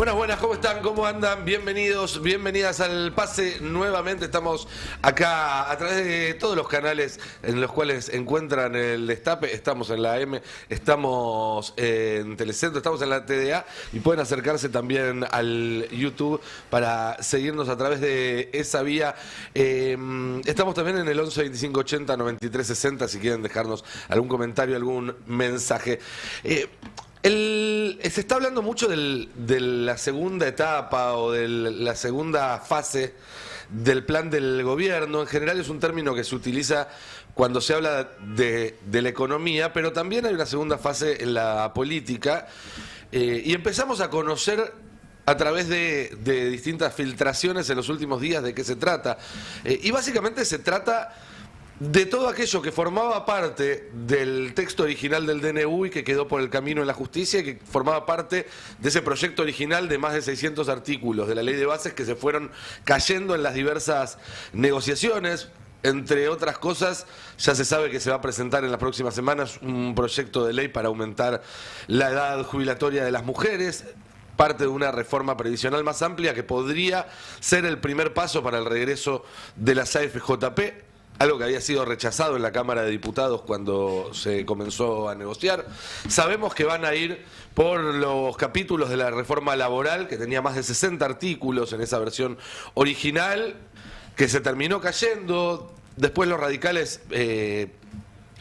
Buenas, buenas, ¿cómo están? ¿Cómo andan? Bienvenidos, bienvenidas al Pase nuevamente. Estamos acá a través de todos los canales en los cuales encuentran el Destape. Estamos en la AM, estamos en Telecentro, estamos en la TDA y pueden acercarse también al YouTube para seguirnos a través de esa vía. Estamos también en el 11 25 80 93 60 si quieren dejarnos algún comentario, algún mensaje. Se está hablando mucho de la segunda etapa o de la segunda fase del plan del gobierno. En general es un término que se utiliza cuando se habla de la economía, pero también hay una segunda fase en la política y empezamos a conocer a través de distintas filtraciones en los últimos días de qué se trata. Y básicamente se trata de todo aquello que formaba parte del texto original del DNU y que quedó por el camino en la justicia y que formaba parte de ese proyecto original de más de 600 artículos de la ley de bases que se fueron cayendo en las diversas negociaciones. Entre otras cosas, ya se sabe que se va a presentar en las próximas semanas un proyecto de ley para aumentar la edad jubilatoria de las mujeres, parte de una reforma previsional más amplia que podría ser el primer paso para el regreso de las AFJP, algo que había sido rechazado en la Cámara de Diputados cuando se comenzó a negociar. Sabemos que van a ir por los capítulos de la reforma laboral, que tenía más de 60 artículos en esa versión original, que se terminó cayendo. Después los radicales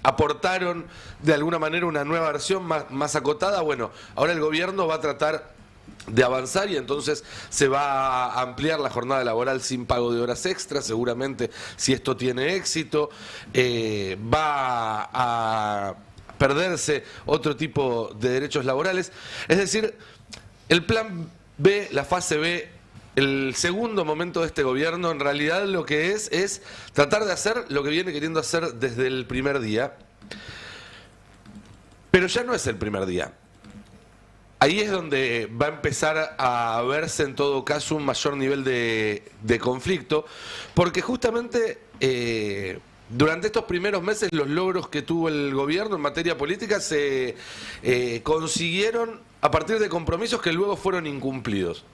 aportaron de alguna manera una nueva versión más acotada. Bueno, ahora el gobierno va a tratar de avanzar y entonces se va a ampliar la jornada laboral sin pago de horas extras, seguramente si esto tiene éxito. Va a perderse otro tipo de derechos laborales. Es decir, el plan B, la fase B, el segundo momento de este gobierno, en realidad lo que es tratar de hacer lo que viene queriendo hacer desde el primer día, pero ya no es el primer día. Ahí es donde va a empezar a verse en todo caso un mayor nivel de conflicto, porque justamente durante estos primeros meses los logros que tuvo el gobierno en materia política se consiguieron a partir de compromisos que luego fueron incumplidos.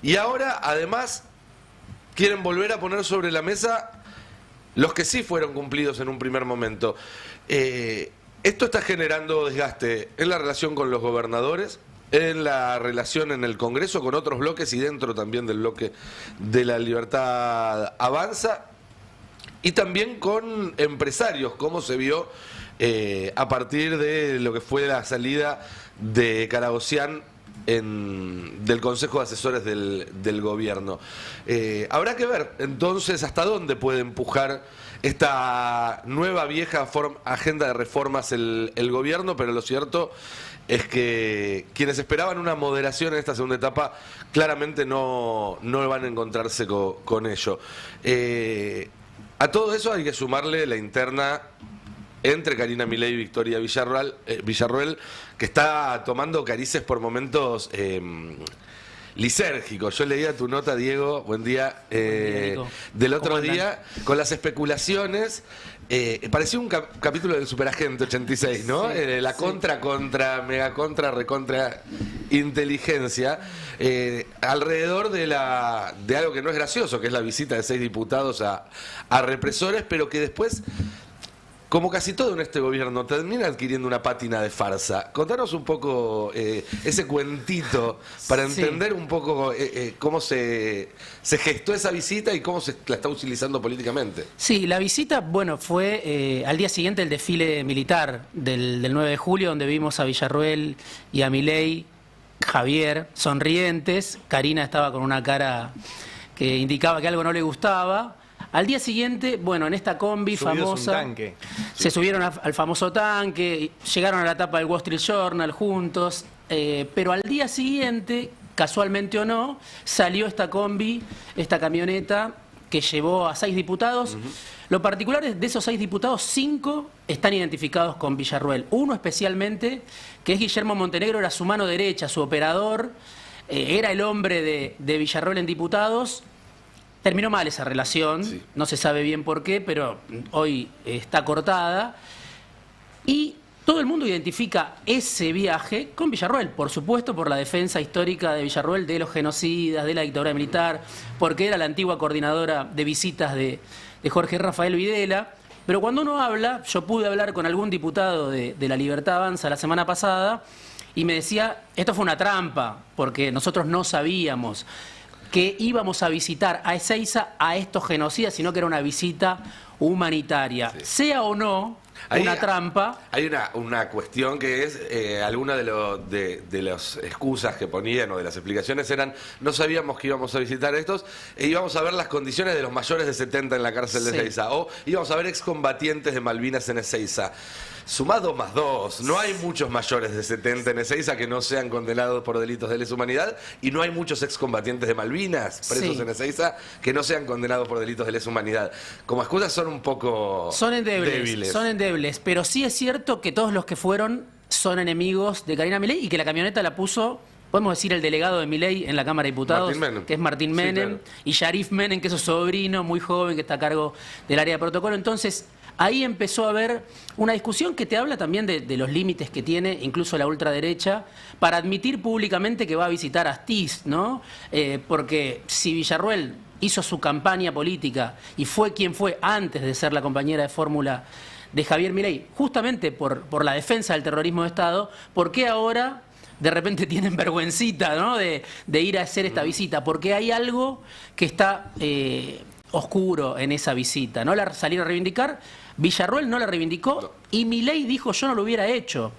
Y ahora además quieren volver a poner sobre la mesa los que sí fueron cumplidos en un primer momento. Esto está generando desgaste en la relación con los gobernadores, en la relación en el Congreso con otros bloques y dentro también del bloque de la Libertad Avanza, y también con empresarios, como se vio a partir de lo que fue la salida de Karagozian del Consejo de Asesores del Gobierno. Habrá que ver entonces hasta dónde puede empujar esta nueva vieja agenda de reformas el gobierno, pero lo cierto es que quienes esperaban una moderación en esta segunda etapa claramente no van a encontrarse con ello. A todo eso hay que sumarle la interna entre Karina Milei y Victoria Villarroel, que está tomando carices por momentos lisérgicos. Yo leía tu nota, Diego, buen día, del otro día, con las especulaciones. Parecía un capítulo del Superagente 86, ¿no? Sí, La contra, mega contra, recontra inteligencia, alrededor de algo que no es gracioso, que es la visita de 6 diputados a represores, pero que después, como casi todo en este gobierno, termina adquiriendo una pátina de farsa. Contanos un poco ese cuentito para entender un poco cómo se gestó esa visita y cómo se la está utilizando políticamente. Sí, la visita, bueno, fue al día siguiente del desfile militar del 9 de julio, donde vimos a Villarroel y a Milei, Javier, sonrientes. Karina estaba con una cara que indicaba que algo no le gustaba. Al día siguiente, bueno, en esta combi famosa, tanque. Se subieron al famoso tanque, llegaron a la tapa del Wall Street Journal juntos, pero al día siguiente, casualmente o no, salió esta combi, esta camioneta que llevó a 6 diputados. Lo particular es de esos 6 diputados, 5 están identificados con Villarroel. Uno especialmente, que es Guillermo Montenegro, era su mano derecha, su operador, era el hombre de Villarroel en diputados. Terminó mal esa relación, sí. No se sabe bien por qué, pero hoy está cortada. Y todo el mundo identifica ese viaje con Villarroel, por supuesto por la defensa histórica de Villarroel de los genocidas, de la dictadura militar, porque era la antigua coordinadora de visitas de Jorge Rafael Videla. Pero cuando uno habla, yo pude hablar con algún diputado de La Libertad Avanza la semana pasada y me decía, esto fue una trampa, porque nosotros no sabíamos que íbamos a visitar a Ezeiza a estos genocidas, sino que era una visita humanitaria. Sí. Sea o no una trampa. Hay una cuestión que es, alguna de las excusas que ponían o de las explicaciones eran, no sabíamos que íbamos a visitar estos, e íbamos a ver las condiciones de los mayores de 70 en la cárcel de Ezeiza, o íbamos a ver excombatientes de Malvinas en Ezeiza. Sumá 2 más 2, no hay muchos mayores de 70 en Ezeiza que no sean condenados por delitos de lesa humanidad, y no hay muchos excombatientes de Malvinas presos en Ezeiza que no sean condenados por delitos de lesa humanidad. Como excusas son un poco débiles. Son endebles, pero sí es cierto que todos los que fueron son enemigos de Karina Milei y que la camioneta la puso, podemos decir, el delegado de Milei en la Cámara de Diputados, que es Martín Menem, sí, claro. Y Sharif Menem, que es su sobrino muy joven, que está a cargo del área de protocolo. Entonces, ahí empezó a haber una discusión que te habla también de los límites que tiene incluso la ultraderecha para admitir públicamente que va a visitar a Astiz, ¿no? Porque si Villarroel hizo su campaña política y fue quien fue antes de ser la compañera de fórmula de Javier Milei, justamente por la defensa del terrorismo de Estado, ¿por qué ahora de repente tienen vergüencita, ¿no? de ir a hacer esta visita? Porque hay algo que está oscuro en esa visita. No la salieron a reivindicar, Villarroel no la reivindicó y Milei dijo yo no lo hubiera hecho.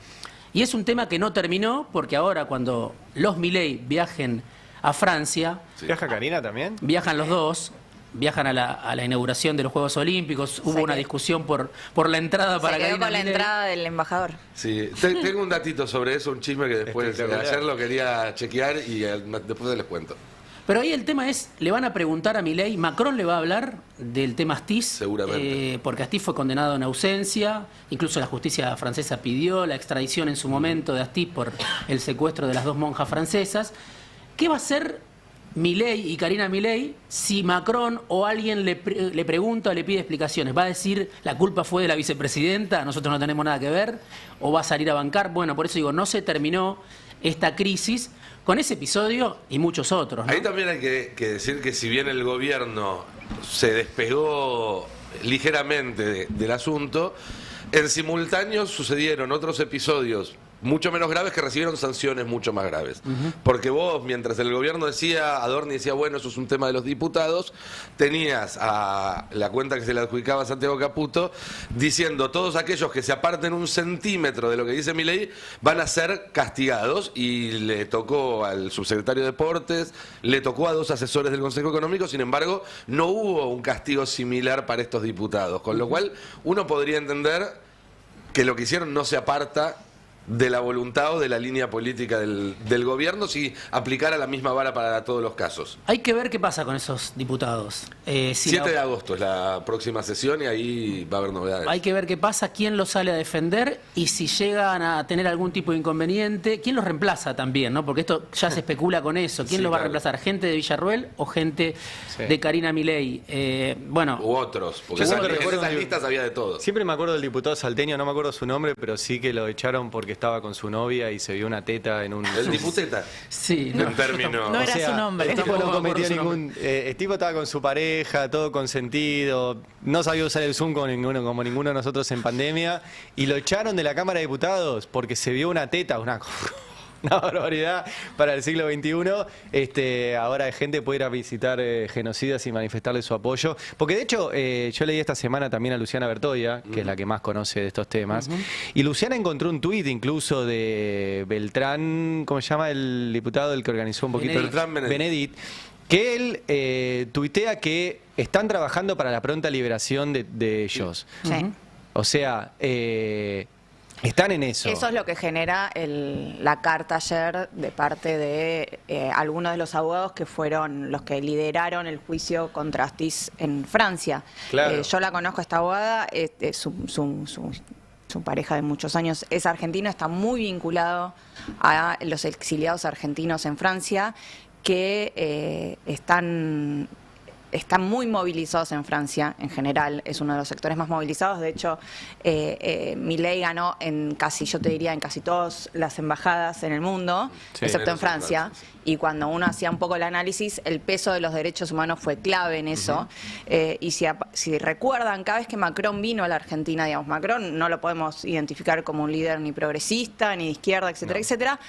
Y es un tema que no terminó porque ahora cuando los Milei viajen a Francia... ¿Viaja Karina también? Viajan los dos. Viajan a la inauguración de los Juegos Olímpicos. Hubo una discusión por la entrada para Karina. Se quedó con la entrada del embajador. Sí, tengo un datito sobre eso, un chisme que después de ayer lo quería chequear y después les cuento. Pero ahí el tema es, le van a preguntar a Milei, Macron le va a hablar del tema Astiz. Seguramente. Porque Astiz fue condenado en ausencia, incluso la justicia francesa pidió la extradición en su momento de Astiz por el secuestro de las 2 monjas francesas. ¿Qué va a hacer Milei y Karina Milei si Macron o alguien le pregunta o le pide explicaciones? ¿Va a decir la culpa fue de la vicepresidenta, nosotros no tenemos nada que ver? ¿O va a salir a bancar? Bueno, por eso digo, no se terminó esta crisis con ese episodio y muchos otros, ¿no? Ahí también hay que decir que si bien el gobierno se despegó ligeramente del asunto, en simultáneo sucedieron otros episodios mucho menos graves que recibieron sanciones mucho más graves. Porque vos, mientras el gobierno decía, Adorni decía, bueno, eso es un tema de los diputados, tenías a la cuenta que se le adjudicaba a Santiago Caputo diciendo, todos aquellos que se aparten 1 centímetro de lo que dice Milei van a ser castigados, y le tocó al subsecretario de Deportes, le tocó a 2 asesores del Consejo Económico, sin embargo, no hubo un castigo similar para estos diputados, con lo cual uno podría entender que lo que hicieron no se aparta de la voluntad o de la línea política del gobierno si aplicara la misma vara para todos los casos. Hay que ver qué pasa con esos diputados. 7 de agosto es la próxima sesión y ahí va a haber novedades. Hay que ver qué pasa, quién los sale a defender y si llegan a tener algún tipo de inconveniente, quién los reemplaza también, ¿no? Porque esto ya se especula con eso. ¿Quién los va a reemplazar? ¿Gente de Villarroel o gente de Karina Milei? Bueno, u otros, porque en esas listas había de todo. Siempre me acuerdo del diputado salteño, no me acuerdo su nombre, pero sí que lo echaron porque estaba con su novia y se vio una teta en un... ¿El diputeta? Sí. No, en términos... No era su nombre. El tipo no cometió ningún... el tipo estaba con su pareja, todo consentido, no sabía usar el Zoom como ninguno de nosotros en pandemia, y lo echaron de la Cámara de Diputados porque se vio una teta, una barbaridad para el siglo XXI. Ahora gente puede ir a visitar genocidas y manifestarle su apoyo. Porque de hecho, yo leí esta semana también a Luciana Bertoia, que es la que más conoce de estos temas. Y Luciana encontró un tuit incluso de Beltrán, ¿cómo se llama? El diputado, el que organizó un poquito. Beltrán Benedit. Que él tuitea que están trabajando para la pronta liberación de ellos. Sí. O sea... están en eso. Eso es lo que genera la carta ayer de parte de algunos de los abogados que fueron los que lideraron el juicio contra Astiz en Francia. Claro. Yo la conozco, esta abogada, su pareja de muchos años es argentino, está muy vinculado a los exiliados argentinos en Francia que están están muy movilizados en Francia, en general, es uno de los sectores más movilizados. De hecho, Milei ganó en casi, yo te diría, en casi todas las embajadas en el mundo, Sí, excepto en menos en Francia. Francia, sí. Y cuando uno hacía un poco el análisis, el peso de los derechos humanos fue clave en eso. Y si recuerdan, cada vez que Macron vino a la Argentina, digamos, Macron no lo podemos identificar como un líder ni progresista, ni de izquierda, etcétera, etcétera.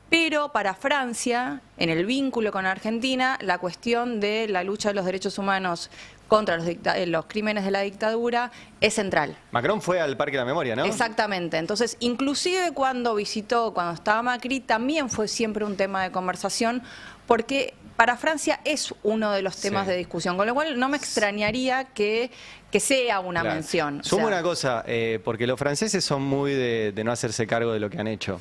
Pero para Francia, en el vínculo con Argentina, la cuestión de la lucha de los derechos humanos contra los crímenes de la dictadura es central. Macron fue al Parque de la Memoria, ¿no? Exactamente. Entonces, inclusive cuando estaba Macri, también fue siempre un tema de conversación, porque para Francia es uno de los temas Sí. de discusión, con lo cual no me extrañaría que sea una Claro. mención. O Sumo sea, una cosa, porque los franceses son muy de no hacerse cargo de lo que han hecho.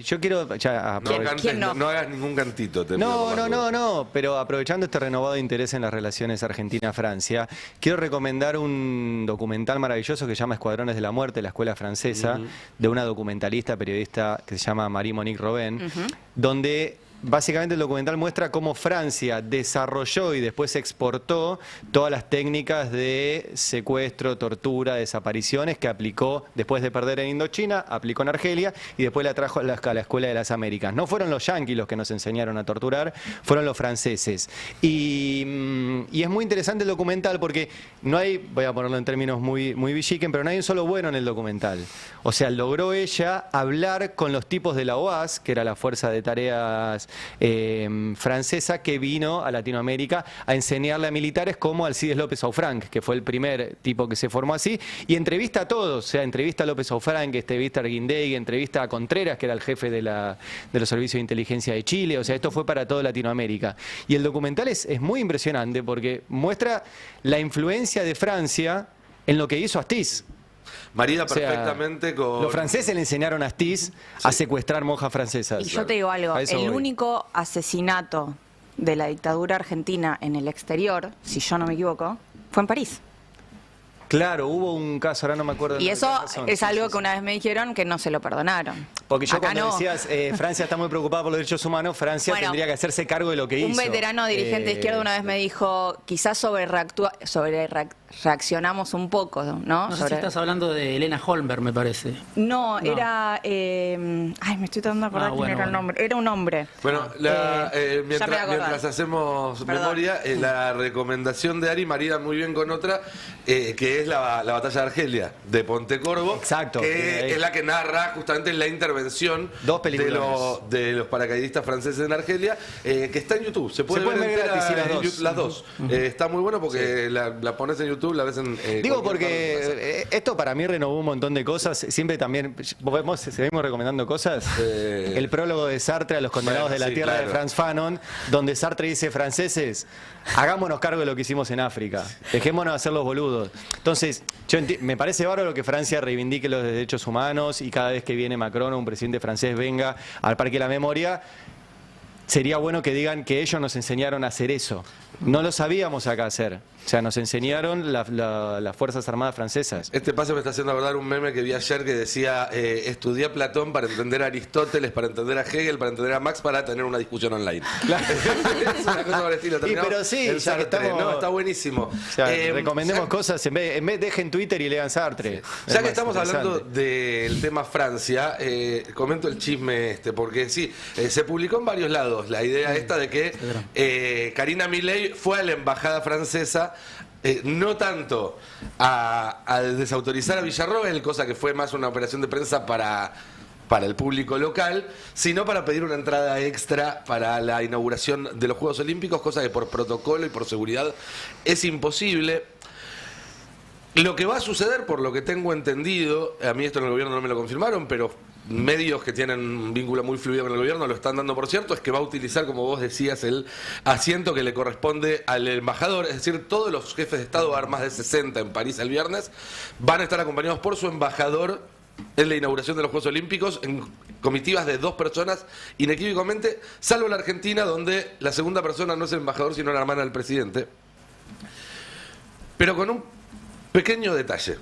Yo quiero ya No, aprovechar. cantes, ¿Quién no? no hagas ningún cantito. Te pido, No, por no, las no, dudas. no, pero aprovechando este renovado interés en las relaciones Argentina-Francia, quiero recomendar un documental maravilloso que se llama Escuadrones de la Muerte, la escuela francesa, de una documentalista, periodista que se llama Marie-Monique Robin, donde básicamente el documental muestra cómo Francia desarrolló y después exportó todas las técnicas de secuestro, tortura, desapariciones que aplicó después de perder en Indochina, aplicó en Argelia y después la trajo a la Escuela de las Américas. No fueron los yanquis los que nos enseñaron a torturar, fueron los franceses. Y es muy interesante el documental porque no hay, voy a ponerlo en términos muy villiquen, pero no hay un solo bueno en el documental. O sea, logró ella hablar con los tipos de la OAS, que era la Fuerza de Tareas francesa, que vino a Latinoamérica a enseñarle a militares como Alcides López Aufranc, que fue el primer tipo que se formó así, y entrevista a todos, o sea, entrevista a López Aufranc, entrevista a Arguindegui, entrevista a Contreras, que era el jefe de los servicios de inteligencia de Chile, o sea, esto fue para toda Latinoamérica. Y el documental es muy impresionante porque muestra la influencia de Francia en lo que hizo Astiz. Marida O sea, perfectamente con... Los franceses le enseñaron a Astiz a secuestrar monjas francesas. Y yo te digo algo, A eso el voy. único asesinato de la dictadura argentina en el exterior, si yo no me equivoco, fue en París. Claro, hubo un caso, ahora no me acuerdo. Y de eso la razón. es Sí, algo sí, que sí. una vez me dijeron que no se lo perdonaron. Porque yo Acá cuando no. decías Francia está muy preocupada por los derechos humanos, Francia Bueno, tendría que hacerse cargo de lo que hizo. Un veterano dirigente de izquierda una vez me dijo, quizás reaccionamos un poco, ¿no? No sé si estás hablando de Elena Holmberg, me parece. No, No. era... ay, me estoy tratando de acordar quién bueno, era el bueno. nombre. Era un hombre. Bueno, ya me voy a acordar. mientras hacemos Perdón. memoria, la recomendación de Ari marida muy bien con otra, que es la batalla de Argelia, de Pontecorvo, Exacto. que es la que narra justamente la intervención Dos de películas. de los paracaidistas franceses en Argelia, que está en YouTube. Se puede ver ver entera gratis, sí, las en dos. YouTube, las dos. Está muy bueno porque la pones en YouTube, la ves en... Digo cualquier porque parte. esto para mí renovó un montón de cosas. Siempre también, seguimos recomendando cosas. El prólogo de Sartre a los condenados Bueno, de la sí, tierra claro. de Franz Fanon, donde Sartre dice, franceses, hagámonos cargo de lo que hicimos en África. Dejémonos hacer los boludos. Entonces, me parece bárbaro que Francia reivindique los derechos humanos y cada vez que viene Macron o un presidente francés venga al Parque de la Memoria, sería bueno que digan que ellos nos enseñaron a hacer eso. No lo sabíamos acá hacer. O sea, nos enseñaron las Fuerzas Armadas francesas. Este paso me está haciendo acordar un meme que vi ayer que decía estudié a Platón para entender a Aristóteles, para entender a Hegel, para entender a Marx, para tener una discusión online. Es una cosa por el estilo. Terminamos pero sí, en ya que Sartre. estamos- No, está buenísimo. O sea, recomendemos ya- cosas, en vez dejen Twitter y lean Sartre. Es Ya que más estamos hablando interesante. del tema Francia, comento el chisme porque sí, se publicó en varios lados la idea esta de que Karina Milei fue a la embajada francesa, no tanto a desautorizar a Villarroel, cosa que fue más una operación de prensa para el público local, sino para pedir una entrada extra para la inauguración de los Juegos Olímpicos, cosa que por protocolo y por seguridad es imposible. Lo que va a suceder, por lo que tengo entendido, a mí esto en el gobierno no me lo confirmaron, pero medios que tienen un vínculo muy fluido con el gobierno lo están dando por cierto, es que va a utilizar, como vos decías, el asiento que le corresponde al embajador, es decir, todos los jefes de Estado, más de 60 en París el viernes, van a estar acompañados por su embajador en la inauguración de los Juegos Olímpicos, en comitivas de 2 personas, inequívocamente, salvo la Argentina, donde la segunda persona no es el embajador, sino la hermana del presidente. Pero con un pequeño detalle.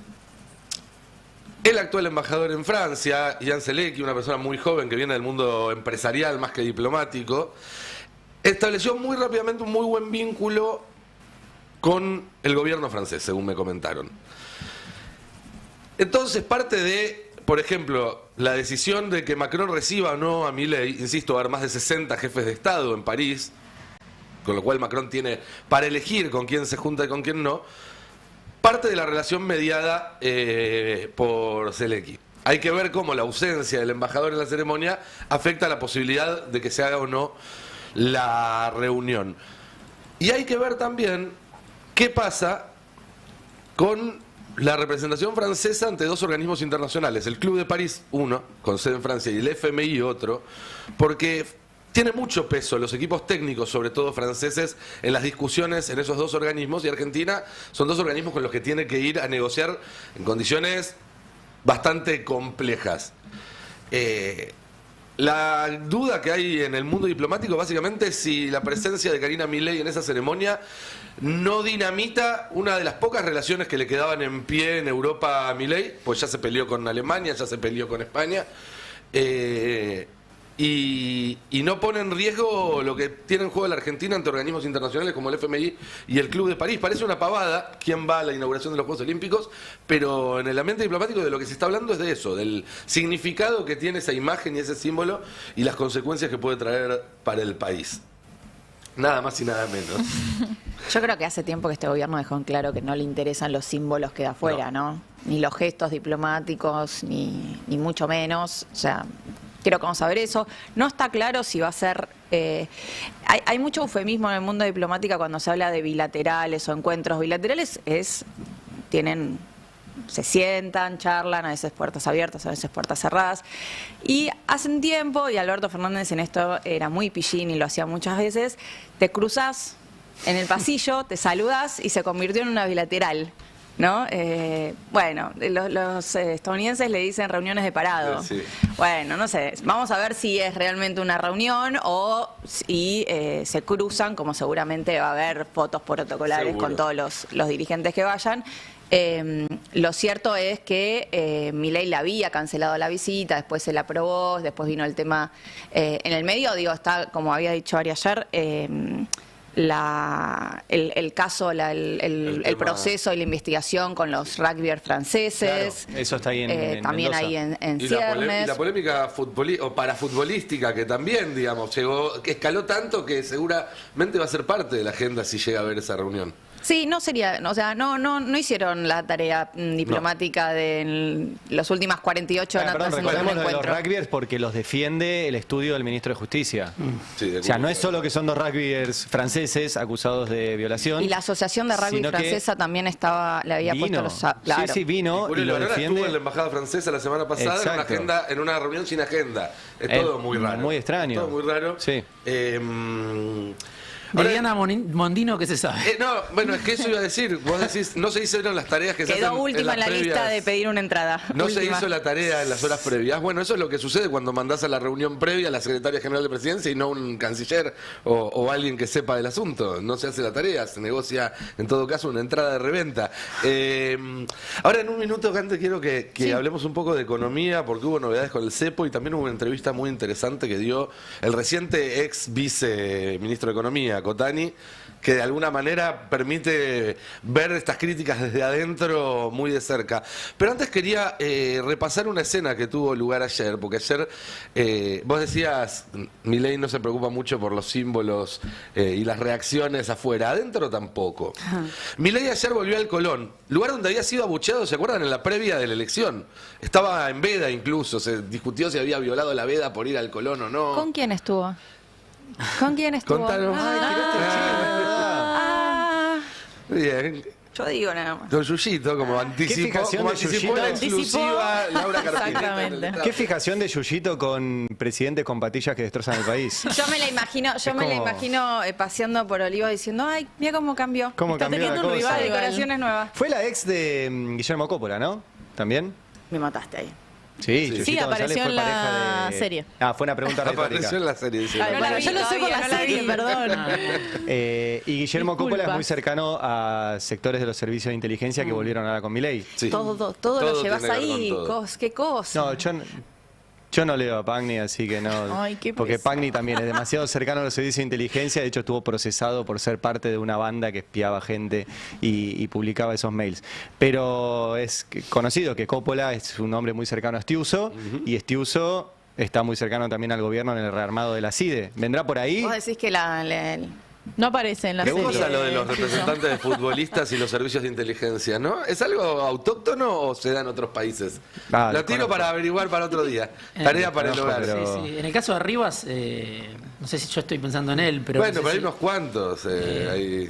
El actual embajador en Francia, Jan Zelecki, una persona muy joven que viene del mundo empresarial más que diplomático, estableció muy rápidamente un muy buen vínculo con el gobierno francés, según me comentaron. Entonces, parte de, por ejemplo, la decisión de que Macron reciba o no a Milei, insisto, va a haber más de 60 jefes de Estado en París, con lo cual Macron tiene para elegir con quién se junta y con quién no, parte de la relación mediada por Zelenski. Hay que ver cómo la ausencia del embajador en la ceremonia afecta la posibilidad de que se haga o no la reunión. Y hay que ver también qué pasa con la representación francesa ante dos organismos internacionales, el Club de París, uno, con sede en Francia, y el FMI, otro, porque tiene mucho peso los equipos técnicos, sobre todo franceses, en las discusiones en esos dos organismos, y Argentina son dos organismos con los que tiene que ir a negociar en condiciones bastante complejas. La duda que hay en el mundo diplomático básicamente es si la presencia de Karina Milei en esa ceremonia no dinamita una de las pocas relaciones que le quedaban en pie en Europa a Milei, pues ya se peleó con Alemania, ya se peleó con España, y no pone en riesgo lo que tiene en juego la Argentina ante organismos internacionales como el FMI y el Club de París. Parece una pavada quién va a la inauguración de los Juegos Olímpicos, pero en el ambiente diplomático de lo que se está hablando es de eso, del significado que tiene esa imagen y ese símbolo y las consecuencias que puede traer para el país. Nada más y nada menos. Yo creo que hace tiempo que este gobierno dejó en claro que no le interesan los símbolos que de afuera, ¿no? Ni los gestos diplomáticos, ni mucho menos. O sea, creo que vamos a ver eso. No está claro si va a ser... hay mucho eufemismo en el mundo diplomático cuando se habla de bilaterales o encuentros bilaterales. Se sientan, charlan, a veces puertas abiertas, a veces puertas cerradas. Y hace un tiempo, y Alberto Fernández en esto era muy pillín y lo hacía muchas veces, te cruzás en el pasillo, te saludás y se convirtió en una bilateral, ¿no? Bueno, los estadounidenses le dicen reuniones de parado. Sí. Bueno, no sé, vamos a ver si es realmente una reunión o si se cruzan, como seguramente va a haber fotos protocolares Seguro. con todos los dirigentes que vayan. Lo cierto es que Milei le había cancelado la visita, después se la aprobó, después vino el tema en el medio, digo, está, como había dicho Ari ayer, el caso, el proceso y la investigación con los rugbyers franceses. Claro, eso está ahí en también Mendoza. ahí en Y ciernes. la polémica o parafutbolística que también, digamos, que escaló tanto que seguramente va a ser parte de la agenda si llega a haber esa reunión. Sí, no sería, o sea, no hicieron la tarea diplomática de las últimas 48 horas Perdón, antes de un recordemos lo de los encuentro. rugbyers porque los defiende el estudio del ministro de Justicia. Sí, O sea, no es solo que son dos rugbyers franceses acusados de violación. Y la Asociación de Rugby sino que Francesa también le había puesto los... Claro. Sí, vino y Julio lo Leonora estuvo defiende. en la embajada francesa la semana pasada Exacto. en una reunión sin agenda. Es todo muy raro. Muy extraño. Todo muy raro. Sí. De Ahora, Diana Mondino, ¿qué se sabe? no, bueno, es que eso iba a decir. Vos decís, no se hicieron las tareas que se hacen Quedó última en las la lista previas. de pedir una entrada. No se Última. hizo la tarea en las horas previas. Bueno, eso es lo que sucede cuando mandás a la reunión previa a la secretaria general de presidencia y no un canciller o alguien que sepa del asunto. No se hace la tarea, se negocia en todo caso una entrada de reventa. Ahora en un minuto, Cante, quiero que hablemos un poco de economía porque hubo novedades con el cepo y también hubo una entrevista muy interesante que dio el reciente ex viceministro de Economía, Cotani, que de alguna manera permite ver estas críticas desde adentro muy de cerca. Pero antes quería repasar una escena que tuvo lugar ayer, porque ayer vos decías, Milei no se preocupa mucho por los símbolos y las reacciones afuera, adentro tampoco. Milei ayer volvió al Colón, lugar donde había sido abucheado, ¿se acuerdan? En la previa de la elección. Estaba en veda incluso, se discutió si había violado la veda por ir al Colón o no. ¿Con quién estuvo? ¿Con quién estuvo? Contanos. Bien. Yo digo nada más. Con Yuyito, como anticipó, fijación como de anticipó la Yuyito. exclusiva Laura Carpineta. Exactamente. ¿Qué fijación de Yuyito con presidentes con patillas que destrozan el país? Yo me la imagino paseando por Olivos diciendo, ay, mira cómo cambió. ¿Cómo Está cambió la teniendo un cosa? rival, decoraciones nuevas. Fue la ex de Guillermo Coppola, ¿no? ¿También? Me mataste ahí. Sí, Sí. Yuyito Sí, González apareció fue en la pareja de... serie. Ah, fue una pregunta retórica. Apareció en la serie. dice. Ay, Bueno, vi yo lo sé por todavía, la no la serie, vi. perdón. Y Guillermo Coppola es Disculpa. muy cercano a sectores de los servicios de inteligencia que volvieron ahora con Milei. Sí. Todo Todo lo llevas tiene que ver ahí. con todo. ¿Qué cosa? No, yo Yo no leo a Pagni, así que no. Ay, qué porque pesado. Pagni también es demasiado cercano a los servicios de inteligencia. De hecho, estuvo procesado por ser parte de una banda que espiaba gente y publicaba esos mails. Pero es conocido que Coppola es un hombre muy cercano a Stiuso y Stiuso está muy cercano también al gobierno en el rearmado de la CIDE. ¿Vendrá por ahí? Vos decís que No aparece en la ¿Qué serie. cosa lo de los representantes de futbolistas y los servicios de inteligencia, no? ¿Es algo autóctono o se da en otros países? Ah, Lo tiro conozco. para averiguar para otro día. Tarea para el conozco, hogar. pero- Sí, sí. En el caso de Rivas, no sé si yo estoy pensando en él, pero Bueno, no sé pero hay si unos cuantos ahí,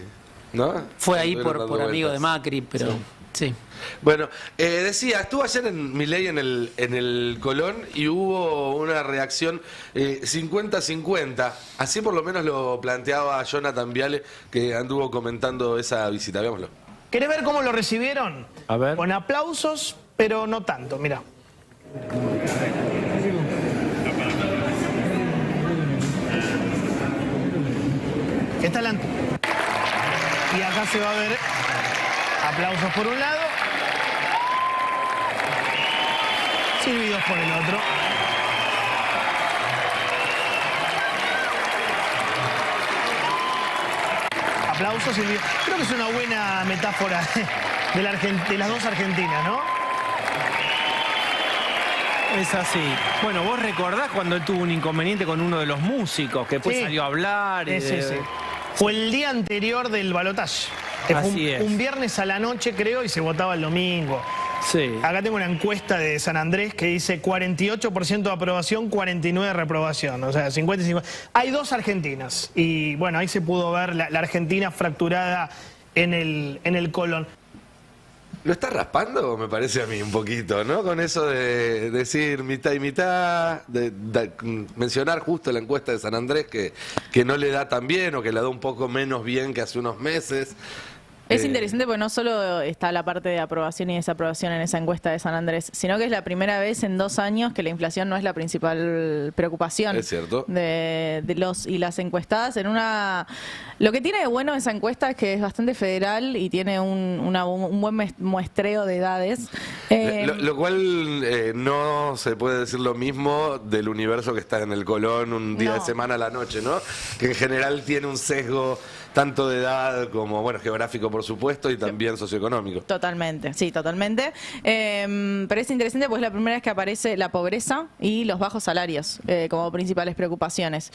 ¿no? fue ahí Estuvieron dando por amigo de vueltas. Macri, pero sí. Bueno, decía, estuvo ayer en Milei en el Colón y hubo una reacción 50-50. Así por lo menos lo planteaba Jonathan Viale, que anduvo comentando esa visita. Veámoslo. ¿Querés ver cómo lo recibieron? A ver. Con aplausos, pero no tanto, mira. Está adelante. Y acá se va a ver aplausos por un lado, silbidos por el otro. Aplausos, silbidos. Creo que es una buena metáfora de las dos Argentinas, ¿no? Es así. Bueno, vos recordás cuando él tuvo un inconveniente con uno de los músicos, que después Sí. salió a hablar. y Sí, sí. Fue el día anterior del balotaje. Que fue Así es. un viernes a la noche, creo, y se votaba el domingo. Sí. Acá tengo una encuesta de San Andrés que dice 48% de aprobación, 49% de reprobación. O sea, 50 y 50. Hay dos Argentinas. Y bueno, ahí se pudo ver la Argentina fracturada en el Colón. ¿Lo está raspando? Me parece a mí un poquito, ¿no? Con eso de decir mitad y mitad, de mencionar justo la encuesta de San Andrés que no le da tan bien o que la da un poco menos bien que hace unos meses. Es interesante porque no solo está la parte de aprobación y desaprobación en esa encuesta de San Andrés, sino que es la primera vez en 2 años que la inflación no es la principal preocupación Es cierto. de los y las encuestadas. Lo que tiene de bueno esa encuesta es que es bastante federal y tiene un buen muestreo de edades. Lo cual no se puede decir lo mismo del universo que está en el Colón un día No. de semana a la noche, ¿no? Que en general tiene un sesgo tanto de edad como, bueno, geográfico por supuesto y también socioeconómico. Totalmente, sí, totalmente. Pero es interesante porque es la primera vez que aparece la pobreza y los bajos salarios como principales preocupaciones.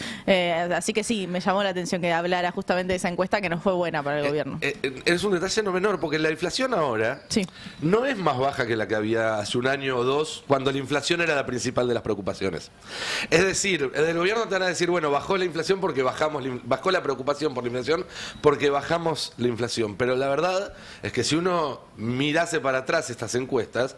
Así que sí, me llamó la atención que hablara justamente de esa encuesta que no fue buena para el gobierno. Es un detalle no menor porque la inflación ahora Sí. no es más baja que la que había hace un año o dos cuando la inflación era la principal de las preocupaciones. Es decir, desde el gobierno te van a decir, bueno, bajó la inflación porque bajó la preocupación por la inflación porque bajamos la inflación. Pero la verdad es que si uno mirase para atrás estas encuestas,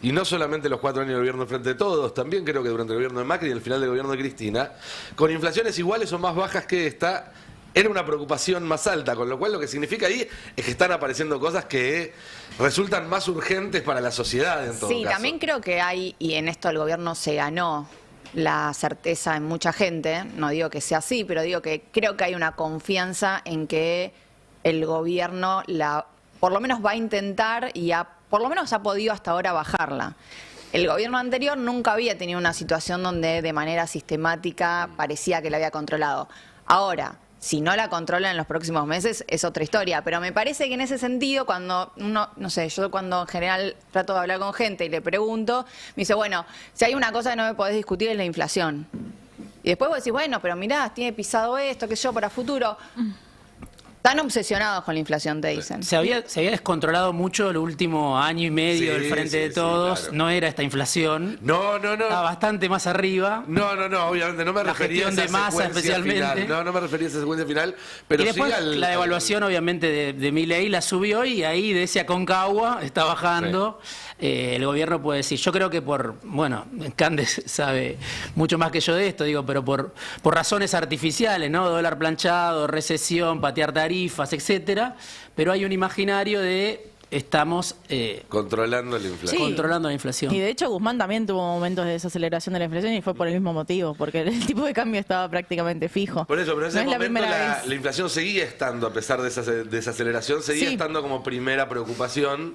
y no solamente los 4 años del gobierno de Frente de Todos, también creo que durante el gobierno de Macri y el final del gobierno de Cristina, con inflaciones iguales o más bajas que esta, era una preocupación más alta, con lo cual lo que significa ahí es que están apareciendo cosas que resultan más urgentes para la sociedad en todo Sí, caso. también creo que hay, y en esto el gobierno se ganó la certeza en mucha gente, no digo que sea así, pero digo que creo que hay una confianza en que el gobierno por lo menos va a intentar y por lo menos ha podido hasta ahora bajarla. El gobierno anterior nunca había tenido una situación donde de manera sistemática parecía que la había controlado. Ahora, si no la controla en los próximos meses es otra historia, pero me parece que en ese sentido cuando uno, no sé, yo cuando en general trato de hablar con gente y le pregunto, me dice, bueno, si hay una cosa que no me podés discutir es la inflación. Y después vos decís, bueno, pero mirá, tiene pisado esto, qué sé yo, para futuro. Están obsesionados con la inflación, te dicen. Se había descontrolado mucho el último año y medio Sí, del Frente sí, de sí, Todos. claro. No era esta inflación. No. Estaba bastante más arriba. No, obviamente no me La refería a gestión esa de Massa secuencia especialmente. final. No me refería a esa secuencia final, pero y después sí al... la devaluación, obviamente, de Milei la subió y ahí de ese Aconcagua está bajando. El gobierno puede decir, yo creo que bueno, Candes sabe mucho más que yo de esto, digo, pero por razones artificiales, ¿no? Dólar planchado, recesión, patear tarifas, etcétera. Pero hay un imaginario de estamos Controlando la inflación. Sí. controlando la inflación. Y de hecho Guzmán también tuvo momentos de desaceleración de la inflación y fue por el mismo motivo, porque el tipo de cambio estaba prácticamente fijo. Por eso, pero en ese No es la momento primera vez. la inflación seguía estando, a pesar de esa desaceleración, seguía Sí. estando como primera preocupación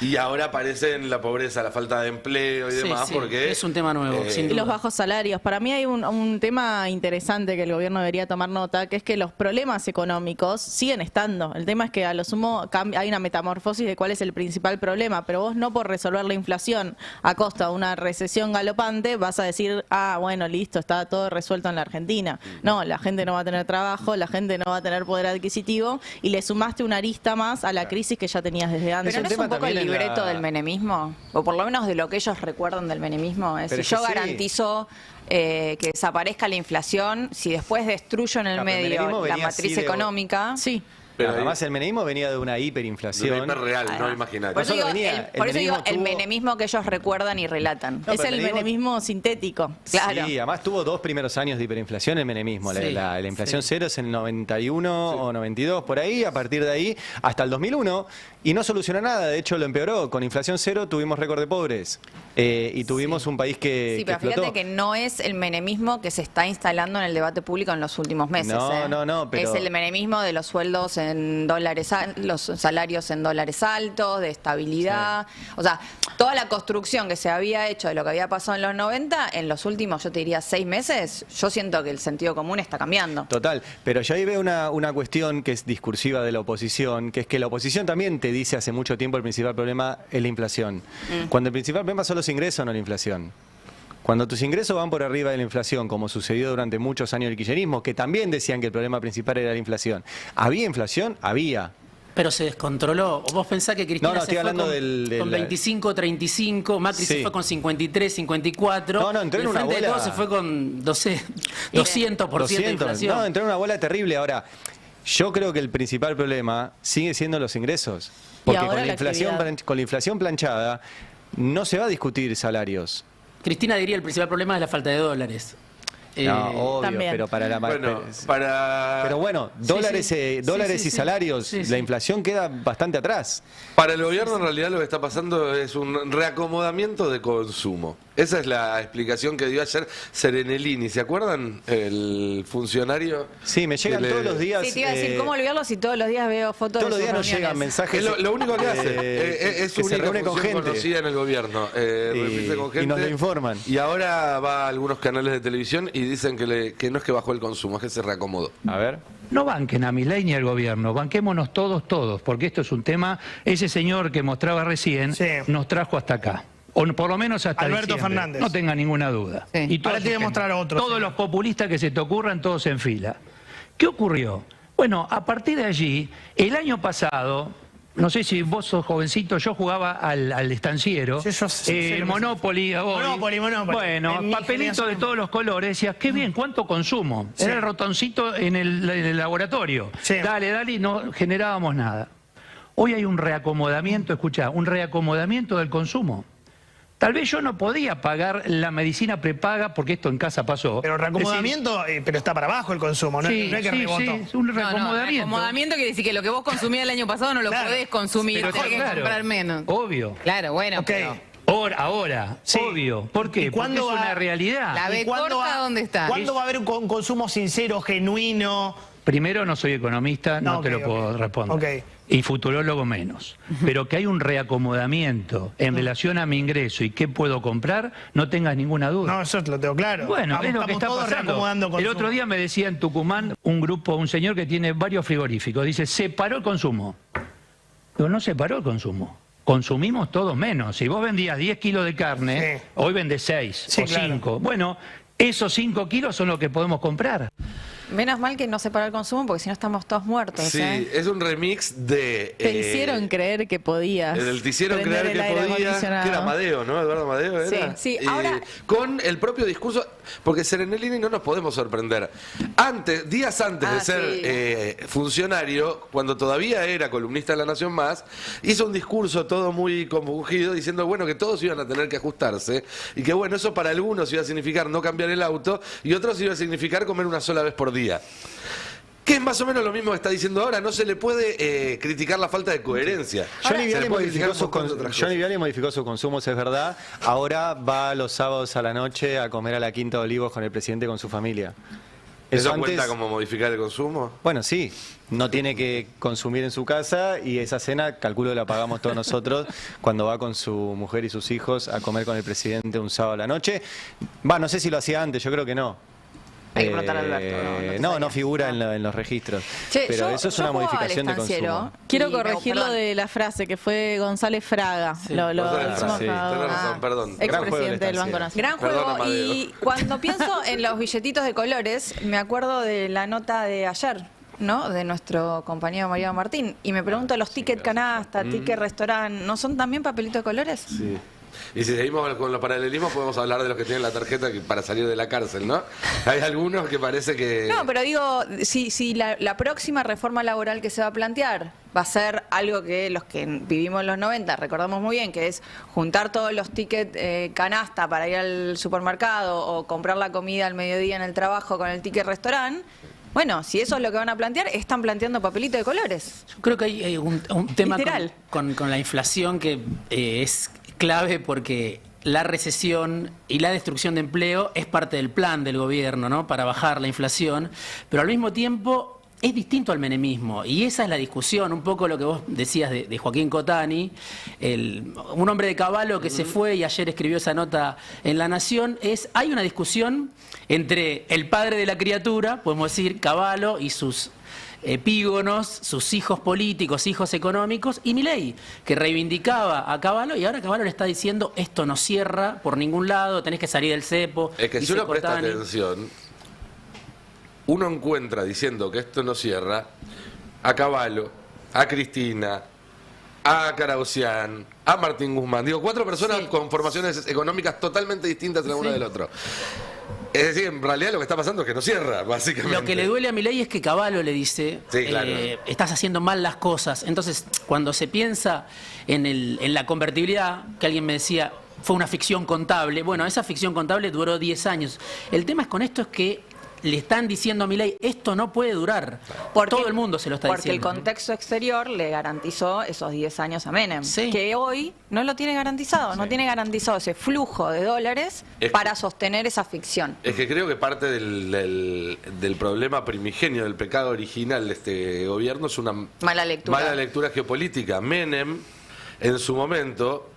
Y ahora aparecen la pobreza, la falta de empleo y Sí, demás, sí, porque... es un tema nuevo, sin Y duda. los bajos salarios. Para mí hay un tema interesante que el gobierno debería tomar nota, que es que los problemas económicos siguen estando. El tema es que a lo sumo hay una metamorfosis de cuál es el principal problema, pero vos no por resolver la inflación a costa de una recesión galopante vas a decir, bueno, listo, está todo resuelto en la Argentina. No, la gente no va a tener trabajo, la gente no va a tener poder adquisitivo y le sumaste una arista más a la crisis que ya tenías desde antes. Pero no es un poco el libreto del menemismo, o por lo menos de lo que ellos recuerdan del menemismo. Es Pero si yo es que sí. garantizo que desaparezca la inflación, si después destruyo en el No, pero el menemismo medio la venía matriz así de- económica. Sí. Pero Además, el menemismo venía de una de hiperinflación. una hiperreal, no Además. imaginario. Por eso No digo, solo venía, por eso digo, el tuvo- menemismo que ellos recuerdan y relatan. No, Es pero el el menemismo sintético. Claro. Sí, además tuvo 2 primeros años de hiperinflación el menemismo. Sí, La inflación sí. cero es en el 91 o 92, por ahí, a partir de ahí hasta el 2001, y no solucionó nada, de hecho lo empeoró. Con inflación cero tuvimos récord de pobres y tuvimos un país que, Sí, pero explotó. fíjate que no es el menemismo que se está instalando en el debate público en los últimos meses. No, pero- Es el menemismo de los sueldos en dólares, los salarios en dólares altos, de estabilidad. O sea, toda la construcción que se había hecho de lo que había pasado en los 90, en los últimos, yo te diría, 6 meses, yo siento que el sentido común está cambiando. Total, pero yo ahí veo una cuestión que es discursiva de la oposición, que es que la oposición también te dice hace mucho tiempo el principal problema es la inflación. Cuando el principal problema son los ingresos, no la inflación. Cuando tus ingresos van por arriba de la inflación, como sucedió durante muchos años el kirchnerismo, que también decían que el problema principal era la inflación. ¿Había inflación? Había. Pero se descontroló. ¿Vos pensás que Cristina No, se estoy fue hablando con, del- con 25, 35, Macri Sí. se fue con 53, 54? No, entró en el una Frente de bola- Todos se fue con 200% de inflación. No, entró en una bola terrible. Ahora, yo creo que el principal problema sigue siendo los ingresos. Porque ahora con la la inflación, actividad. con la inflación planchada no se va a discutir salarios. Cristina diría el principal problema es la falta de dólares. No, obvio, también. pero para la Bueno, para... Pero bueno, Sí, dólares, sí. dólares Sí, y sí, salarios, sí, sí. la inflación queda bastante atrás. Para el gobierno en realidad lo que está pasando es un reacomodamiento de consumo. Esa es la explicación que dio ayer Serenellini. ¿Se acuerdan? El funcionario. Sí, me llegan que le- todos los días. Sí, te iba a decir, ¿cómo olvidarlo si todos los días veo fotos todos los de días sus nos llegan reuniones? mensajes. Es lo único que hace. Es que su se única reúne con función gente. conocida en el gobierno. Reunirse con Y gente. nos lo informan. Y ahora va a algunos canales de televisión y dicen que no es que bajó el consumo, es que se reacomodó. A ver. No banquen a Milei ni al gobierno, banquémonos todos, porque esto es un tema, ese señor que mostraba recién Sí. nos trajo hasta acá. O por lo menos hasta Alberto diciembre. Fernández. No tenga ninguna duda. Sí. Y todos Ahora te voy a sus mostrar temas. otro, Todos señor. los populistas que se te ocurran, todos en fila. ¿Qué ocurrió? Bueno, a partir de allí, el año pasado, no sé si vos sos jovencito, yo jugaba al estanciero, Sí, yo sé lo que es. Monopoly, Monopoly. Bueno, En mi papelito generación. de todos los colores, decías, qué bien, cuánto consumo. Sí. Era el rotoncito en el laboratorio. Sí. Dale, y no generábamos nada. Hoy hay un reacomodamiento, escuchá, un reacomodamiento del consumo. Tal vez yo no podía pagar la medicina prepaga, porque esto en casa pasó. Pero reacomodamiento, pero está para abajo el consumo, no, Sí, no es que sí, rebotó. sí, es un No, no, reacomodamiento. acomodamiento quiere decir que lo que vos consumías el año pasado no lo Claro. podés consumir, Pero tenés que claro, comprar menos. Obvio. Claro, bueno, Ok. pero Ahora, Sí. obvio. ¿Por ¿Y qué? Porque cuándo es va- una realidad. la B ¿Y cuándo corta, ¿dónde está? ¿Cuándo va a haber un consumo sincero, genuino? Primero, no soy economista, no, No, te ok, lo puedo ok. responder. Ok. Y futurólogo menos. Pero que hay un reacomodamiento en relación a mi ingreso y qué puedo comprar, no tengas ninguna duda. No, eso lo tengo claro. Bueno, es lo que está todos pasando. reacomodando El consumo. otro día me decía en Tucumán un grupo, un señor que tiene varios frigoríficos, dice, se paró el consumo. Digo, no se paró el consumo. Consumimos todos menos. Si vos vendías 10 kilos de carne, Sí. hoy vendés 6 Sí, o claro. 5. Bueno, esos 5 kilos son los que podemos comprar. Menos mal que no se paró el consumo porque si no estamos todos muertos. Sí, ¿eh? es un remix de... Te hicieron creer que podías. Te hicieron prender creer el aire que podía, acondicionado. que era Amadeo, ¿no? Eduardo Amadeo era. Sí, sí, ahora- con el propio discurso, porque Serenellini no nos podemos sorprender. Días antes de Ah, ser sí. funcionario, cuando todavía era columnista de La Nación Más, hizo un discurso todo muy compungido diciendo, bueno, que todos iban a tener que ajustarse y que, bueno, eso para algunos iba a significar no cambiar el auto y otros iba a significar comer una sola vez por día. Que es más o menos lo mismo que está diciendo ahora, no se le puede criticar la falta de coherencia. Johnny Se le Viale, puede criticar modificó sus un montón de otras Johnny cosas. Viale modificó sus consumos, es verdad. Ahora va los sábados a la noche a comer a la Quinta de Olivos con el presidente y con su familia. ¿Eso antes- cuenta como modificar el consumo? Bueno, sí, no tiene que consumir en su casa y esa cena, calculo que la pagamos todos nosotros cuando va con su mujer y sus hijos a comer con el presidente un sábado a la noche. No sé si lo hacía antes, yo creo que no. Hay que preguntar a Alberto. No figura en los registros. Che, pero yo- eso es yo una jugaba al modificación de estanciero. consumo. Quiero Y corregir lo perdón. de la frase, que fue González Fraga. Vos tenés razón, sí, tenés razón, perdón. Gran juego Expresidente del del Banco estanciero. Nacional. Gran Perdón, juego. Amadeo. Y cuando pienso en los billetitos de colores, me acuerdo de la nota de ayer, ¿no? De nuestro compañero Mariano Martín. Y me pregunto, los ticket canasta, ticket restaurante, ¿no son también papelitos de colores? Sí. Y si seguimos con los paralelismos, podemos hablar de los que tienen la tarjeta para salir de la cárcel, ¿no? Hay algunos que parece que... No, pero digo, si la próxima reforma laboral que se va a plantear va a ser algo que los que vivimos en los 90 recordamos muy bien, que es juntar todos los tickets canasta para ir al supermercado o comprar la comida al mediodía en el trabajo con el ticket restaurante. Bueno, si eso es lo que van a plantear, están planteando papelito de colores. Yo creo que hay un tema Literal. con la inflación que es clave porque la recesión y la destrucción de empleo es parte del plan del gobierno, ¿no? Para bajar la inflación, pero al mismo tiempo es distinto al menemismo y esa es la discusión, un poco lo que vos decías de Joaquín Cotani, un hombre de Caballo que se fue y ayer escribió esa nota en La Nación, hay una discusión entre el padre de la criatura, podemos decir, Caballo y sus epígonos, sus hijos políticos, hijos económicos, y Milei, que reivindicaba a Caballo y ahora Caballo le está diciendo esto no cierra por ningún lado, tenés que salir del cepo. Es que si dice uno presta Cotani. atención, uno encuentra diciendo que esto no cierra a Caballo, a Cristina, a Caraucián, a Martín Guzmán. Digo, 4 personas con formaciones económicas totalmente distintas la una del otro. Es decir, en realidad lo que está pasando es que no cierra, básicamente. Lo que le duele a Milei es que Caballo le dice, Sí, claro. Estás haciendo mal las cosas. Entonces, cuando se piensa en la convertibilidad, que alguien me decía, fue una ficción contable. Bueno, esa ficción contable duró 10 años. El tema es con esto es que le están diciendo a Milei, esto no puede durar. Todo el mundo se lo está porque diciendo. el contexto exterior le garantizó esos 10 años a Menem, Sí. que hoy no lo tiene garantizado, no tiene garantizado ese flujo de dólares para sostener esa ficción. Es que creo que parte del problema primigenio, del pecado original de este gobierno es una Mala lectura. mala lectura geopolítica. Menem, en su momento,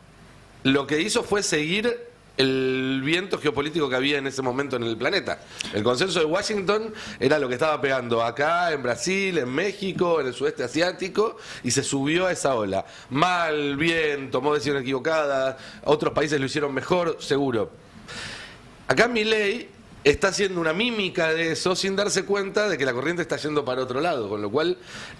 lo que hizo fue seguir el viento geopolítico que había en ese momento en el planeta. El consenso de Washington era lo que estaba pegando acá, en Brasil, en México, en el sudeste asiático, y se subió a esa ola. Mal, bien, tomó decisiones equivocadas, otros países lo hicieron mejor, seguro. Acá Milei está haciendo una mímica de eso sin darse cuenta de que la corriente está yendo para otro lado, con lo cual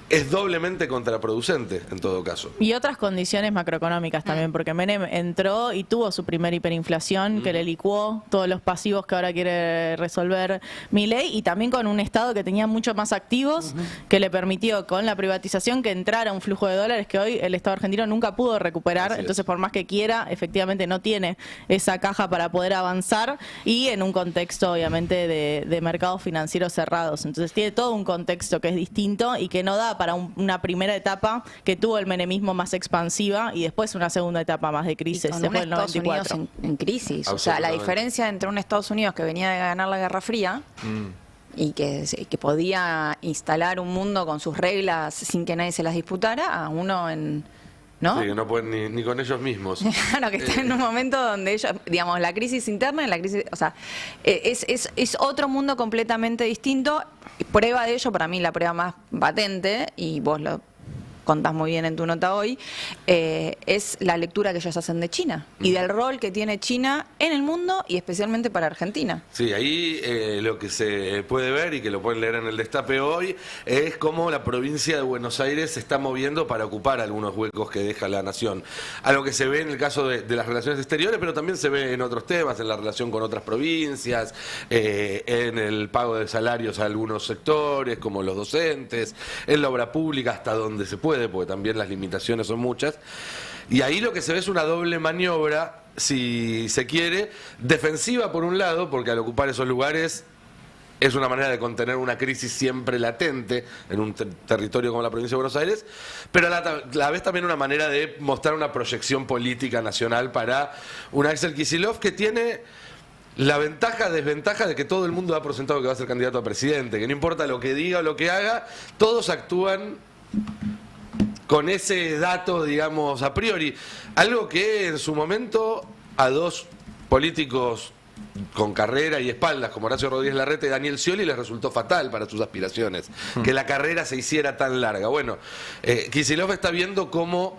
es doblemente contraproducente en todo caso. Y otras condiciones macroeconómicas también, porque Menem entró y tuvo su primera hiperinflación que le licuó todos los pasivos que ahora quiere resolver Milei, y también con un Estado que tenía mucho más activos, que le permitió con la privatización que entrara un flujo de dólares que hoy el Estado argentino nunca pudo recuperar. Así es. Entonces, por más que quiera, efectivamente no tiene esa caja para poder avanzar, y en un contexto obviamente de mercados financieros cerrados. Entonces tiene todo un contexto que es distinto y que no da para una primera etapa que tuvo el menemismo más expansiva y después una segunda etapa más de Y crisis con un después del Estados 94. Unidos en crisis. O sea, la Absolutamente. diferencia entre un Estados Unidos que venía de ganar la Guerra Fría y que podía instalar un mundo con sus reglas sin que nadie se las disputara, a uno ¿no? Sí, que no pueden ni con ellos mismos. Claro, que está en un momento donde ellos, digamos, la crisis interna, la crisis, o sea, es otro mundo completamente distinto. Prueba de ello, para mí la prueba más patente, y vos lo contás muy bien en tu nota hoy, es la lectura que ellos hacen de China y del rol que tiene China en el mundo y especialmente para Argentina. Sí, ahí lo que se puede ver y que lo pueden leer en el Destape hoy es cómo la provincia de Buenos Aires se está moviendo para ocupar algunos huecos que deja la nación. Algo que se ve en el caso de las relaciones exteriores, pero también se ve en otros temas, en la relación con otras provincias, en el pago de salarios a algunos sectores, como los docentes, en la obra pública hasta donde se puede, porque también las limitaciones son muchas. Y ahí lo que se ve es una doble maniobra, si se quiere, defensiva por un lado, porque al ocupar esos lugares es una manera de contener una crisis siempre latente en un territorio como la provincia de Buenos Aires, pero a la vez también una manera de mostrar una proyección política nacional para un Axel Kicillof que tiene la ventaja, desventaja de que todo el mundo da por sentado que va a ser candidato a presidente, que no importa lo que diga o lo que haga, todos actúan con ese dato, digamos, a priori. Algo que en su momento a dos políticos con carrera y espaldas como Horacio Rodríguez Larreta y Daniel Scioli les resultó fatal para sus aspiraciones, que la carrera se hiciera tan larga. Bueno, Kicillof está viendo cómo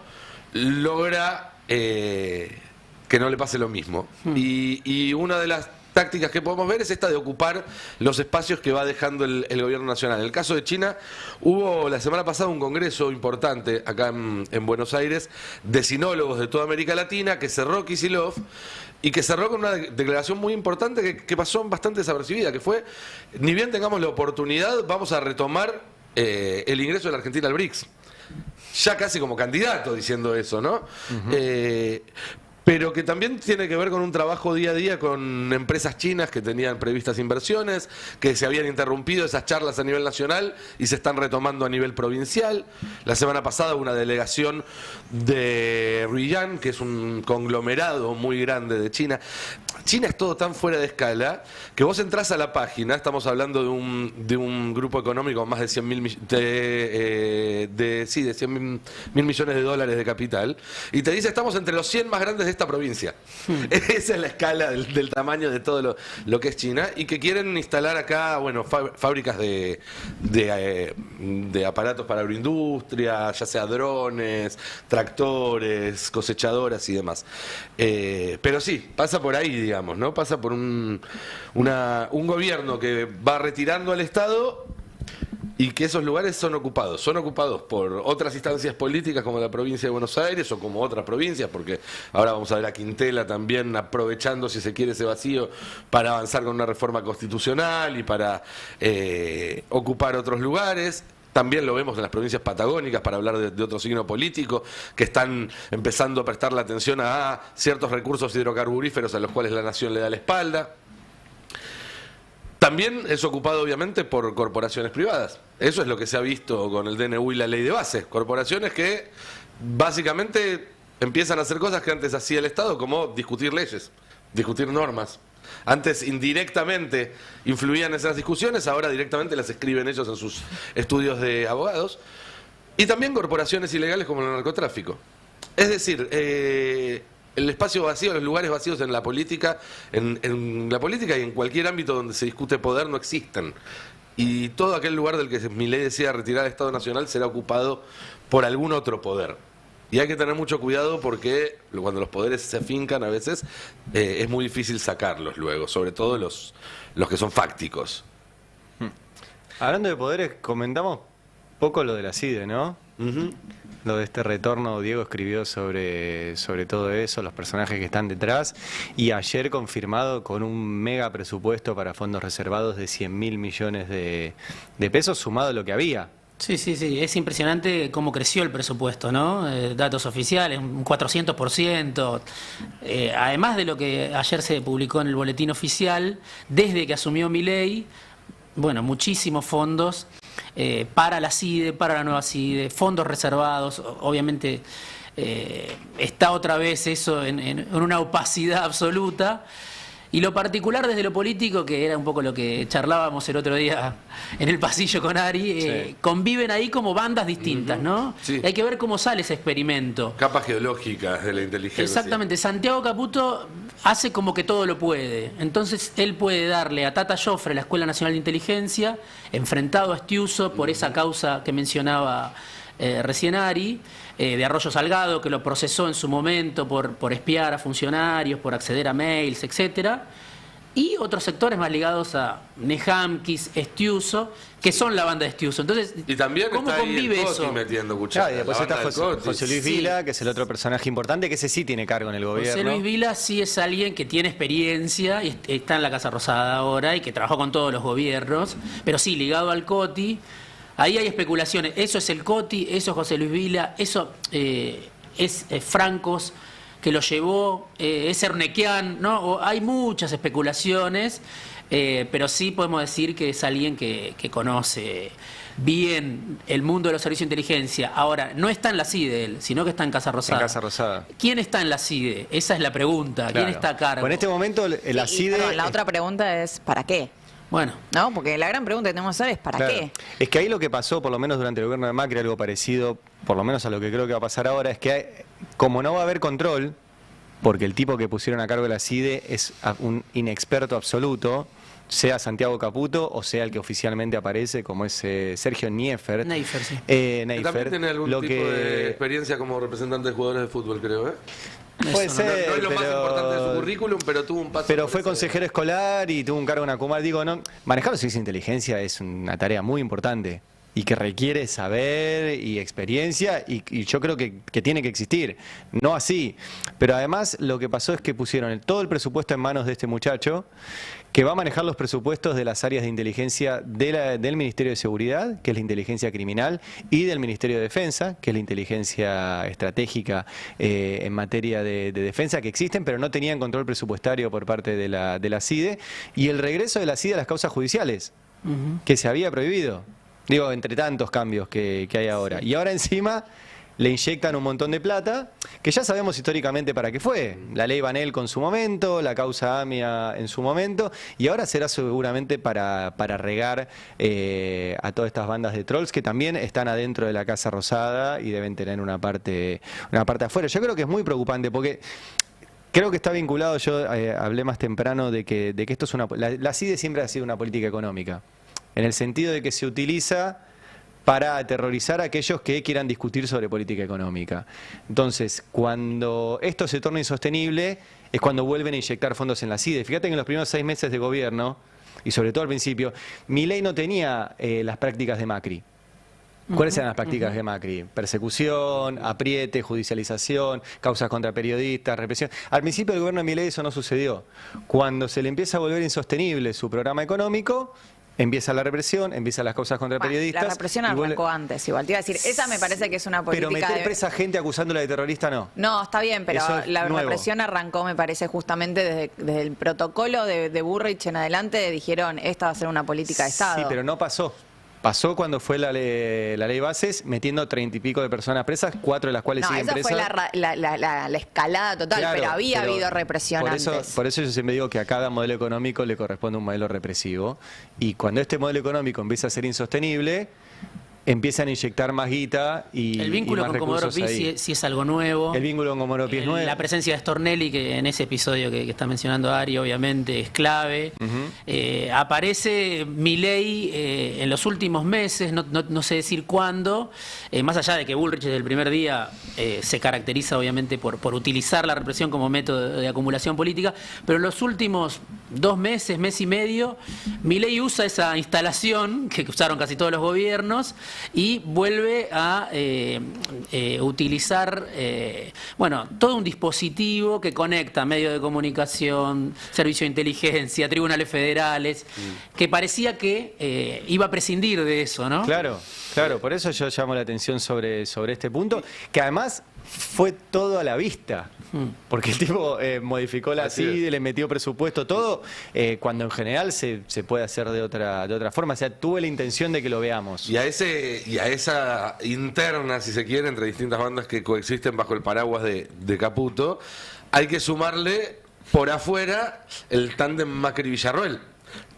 logra que no le pase lo mismo. Y una de las tácticas que podemos ver es esta de ocupar los espacios que va dejando el gobierno nacional. En el caso de China, hubo la semana pasada un congreso importante acá en Buenos Aires de sinólogos de toda América Latina que cerró Kicillof y que cerró con una declaración muy importante que pasó bastante desapercibida, que fue, ni bien tengamos la oportunidad, vamos a retomar el ingreso de la Argentina al BRICS. Ya casi como candidato diciendo eso, ¿no? Pero que también tiene que ver con un trabajo día a día con empresas chinas que tenían previstas inversiones, que se habían interrumpido esas charlas a nivel nacional y se están retomando a nivel provincial. La semana pasada una delegación de Ruiyang, que es un conglomerado muy grande de China. China es todo tan fuera de escala que vos entrás a la página, estamos hablando de un grupo económico con más de 100 mil millones de dólares de capital, y te dice estamos entre los 100 más grandes de esta provincia. Esa es la escala del tamaño de todo lo que es China, y que quieren instalar acá, bueno, fábricas de aparatos para agroindustria, ya sea drones, tractores, cosechadoras y demás. Pero sí, pasa por ahí, digamos, ¿no? Pasa por un gobierno que va retirando al Estado y que esos lugares son ocupados por otras instancias políticas como la provincia de Buenos Aires o como otras provincias, porque ahora vamos a ver a Quintela también aprovechando, si se quiere, ese vacío para avanzar con una reforma constitucional y para ocupar otros lugares. También lo vemos en las provincias patagónicas, para hablar de otro signo político, que están empezando a prestar la atención a ciertos recursos hidrocarburíferos a los cuales la nación le da la espalda. También es ocupado, obviamente, por corporaciones privadas. Eso es lo que se ha visto con el DNU y la ley de base. Corporaciones que básicamente empiezan a hacer cosas que antes hacía el Estado, como discutir leyes, discutir normas. Antes indirectamente influían en esas discusiones, ahora directamente las escriben ellos en sus estudios de abogados. Y también corporaciones ilegales como el narcotráfico. Es decir, el espacio vacío, los lugares vacíos en la política, en la política y en cualquier ámbito donde se discute poder no existen. Y todo aquel lugar del que Milei decía retirar el Estado Nacional será ocupado por algún otro poder. Y hay que tener mucho cuidado porque cuando los poderes se afincan a veces es muy difícil sacarlos luego, sobre todo los que son fácticos. Hablando de poderes, comentamos poco lo de la CIDE, ¿no? Lo de este retorno, Diego escribió sobre todo eso, los personajes que están detrás, y ayer confirmado con un mega presupuesto para fondos reservados de 100.000 millones de pesos, sumado a lo que había. Sí, es impresionante cómo creció el presupuesto, ¿no? Datos oficiales, un 400%. Además de lo que ayer se publicó en el boletín oficial, desde que asumió Milei, bueno, muchísimos fondos para la CIDE, para la nueva CIDE, fondos reservados. Obviamente está otra vez eso en una opacidad absoluta. Y lo particular desde lo político, que era un poco lo que charlábamos el otro día en el pasillo con Ari, conviven ahí como bandas distintas, ¿no? Sí. Hay que ver cómo sale ese experimento. Capas geológicas de la inteligencia. Exactamente. Santiago Caputo hace como que todo lo puede. Entonces él puede darle a Tata Joffre la Escuela Nacional de Inteligencia, enfrentado a Estiuso por esa causa que mencionaba recién Ari, de Arroyo Salgado, que lo procesó en su momento por espiar a funcionarios, por acceder a mails, etcétera, y otros sectores más ligados a Nejamkis, Estiuso, que son la banda de Estiuso. Entonces, y también ¿cómo está convive ahí el eso? Coti metiendo cuchara. Y después está José Luis Vila, que es el otro personaje importante, que ese sí tiene cargo en el gobierno. José Luis Vila sí es alguien que tiene experiencia y está en la Casa Rosada ahora y que trabajó con todos los gobiernos, pero sí, ligado al Coti. Ahí hay especulaciones. Eso es el Coti, eso es José Luis Vila, eso es Francos, que lo llevó, es Ernequian, ¿no? Hay muchas especulaciones. pero sí podemos decir que es alguien que conoce bien el mundo de los servicios de inteligencia. Ahora, no está en la CIDE él, sino que está en Casa Rosada. En Casa Rosada. ¿Quién está en la CIDE? Esa es la pregunta. Claro. ¿Quién está a cargo? Bueno, en este momento la Y, CIDE... perdón, la otra pregunta es, ¿para qué? Bueno, ¿No? Porque la gran pregunta que tenemos que hacer es ¿para Claro. qué? Es que ahí lo que pasó, por lo menos durante el gobierno de Macri, algo parecido, por lo menos a lo que creo que va a pasar ahora, es que como no va a haber control, porque el tipo que pusieron a cargo de la CIDE es un inexperto absoluto, sea Santiago Caputo o sea el que oficialmente aparece, como es Sergio Neifert. Neifert, sí. Que Neifert, también tiene algún tipo de experiencia como representante de jugadores de fútbol, creo, ¿eh? Puede Eso, ser, No es lo más pero- importante de su currículum, pero tuvo un paso. Pero por fue ese- consejero escolar y tuvo un cargo en Acumar. Digo, no, manejar los servicios de inteligencia es una tarea muy importante y que requiere saber y experiencia y yo creo que tiene que existir. No así. Pero además lo que pasó es que pusieron todo el presupuesto en manos de este muchacho que va a manejar los presupuestos de las áreas de inteligencia del Ministerio de Seguridad, que es la inteligencia criminal, y del Ministerio de Defensa, que es la inteligencia estratégica en materia de defensa, que existen, pero no tenían control presupuestario por parte de la CIDE, y el regreso de la CIDE a las causas judiciales, que se había prohibido. Digo, entre tantos cambios que hay ahora. Y ahora encima le inyectan un montón de plata, que ya sabemos históricamente para qué fue. La ley Banel con su momento, la causa AMIA en su momento, y ahora será seguramente para regar a todas estas bandas de trolls que también están adentro de la Casa Rosada y deben tener una parte afuera. Yo creo que es muy preocupante porque... Creo que está vinculado, yo hablé más temprano de que esto es la CIDE siempre ha sido una política económica, en el sentido de que se utiliza para aterrorizar a aquellos que quieran discutir sobre política económica. Entonces, cuando esto se torna insostenible, es cuando vuelven a inyectar fondos en la CIDE. Fíjate que en los primeros 6 meses de gobierno, y sobre todo al principio, Milei no tenía las prácticas de Macri. ¿Cuáles eran las prácticas de Macri? Persecución, apriete, judicialización, causas contra periodistas, represión. Al principio del gobierno de Milei eso no sucedió. Cuando se le empieza a volver insostenible su programa económico, empieza la represión, empiezan las causas contra Bueno, periodistas. la represión y vuelve- arrancó antes, igual. Te iba a decir, esa me parece que es una política Pero meter de... presa a gente acusándola de terrorista no. No, está bien, pero Eso es la nuevo. represión arrancó, me parece, justamente desde el protocolo de Burrich en adelante, dijeron, esta va a ser una política de Estado. Sí, pero no pasó. Pasó cuando fue la ley Bases, metiendo 30 y pico de personas presas, 4 de las cuales No, siguen esa presas. fue la escalada total, Claro, pero había pero habido represión por antes. Por eso yo siempre digo que a cada modelo económico le corresponde un modelo represivo. Y cuando este modelo económico empieza a ser insostenible, empiezan a inyectar más guita y el vínculo y más con Comodoro recursos Pi ahí. sí es algo nuevo. El vínculo con Comodoro Pi es nuevo. La presencia de Stornelli, que en ese episodio que está mencionando Ari, obviamente es clave. Aparece Milei en los últimos meses, no sé decir cuándo, más allá de que Bullrich desde el primer día se caracteriza obviamente por utilizar la represión como método de acumulación política, pero en los últimos 2 meses, mes y medio, Milei usa esa instalación que usaron casi todos los gobiernos y vuelve a utilizar todo un dispositivo que conecta medios de comunicación, servicio de inteligencia, tribunales federales, que parecía que iba a prescindir de eso, ¿no? Claro, por eso yo llamo la atención sobre este punto, que además fue todo a la vista. Porque el tipo modificó la Así es. CIDE, le metió presupuesto, todo, cuando en general se puede hacer de otra forma. O sea, tuve la intención de que lo veamos. Y a esa interna, si se quiere, entre distintas bandas que coexisten bajo el paraguas de Caputo, hay que sumarle por afuera el tándem Macri-Villarroel,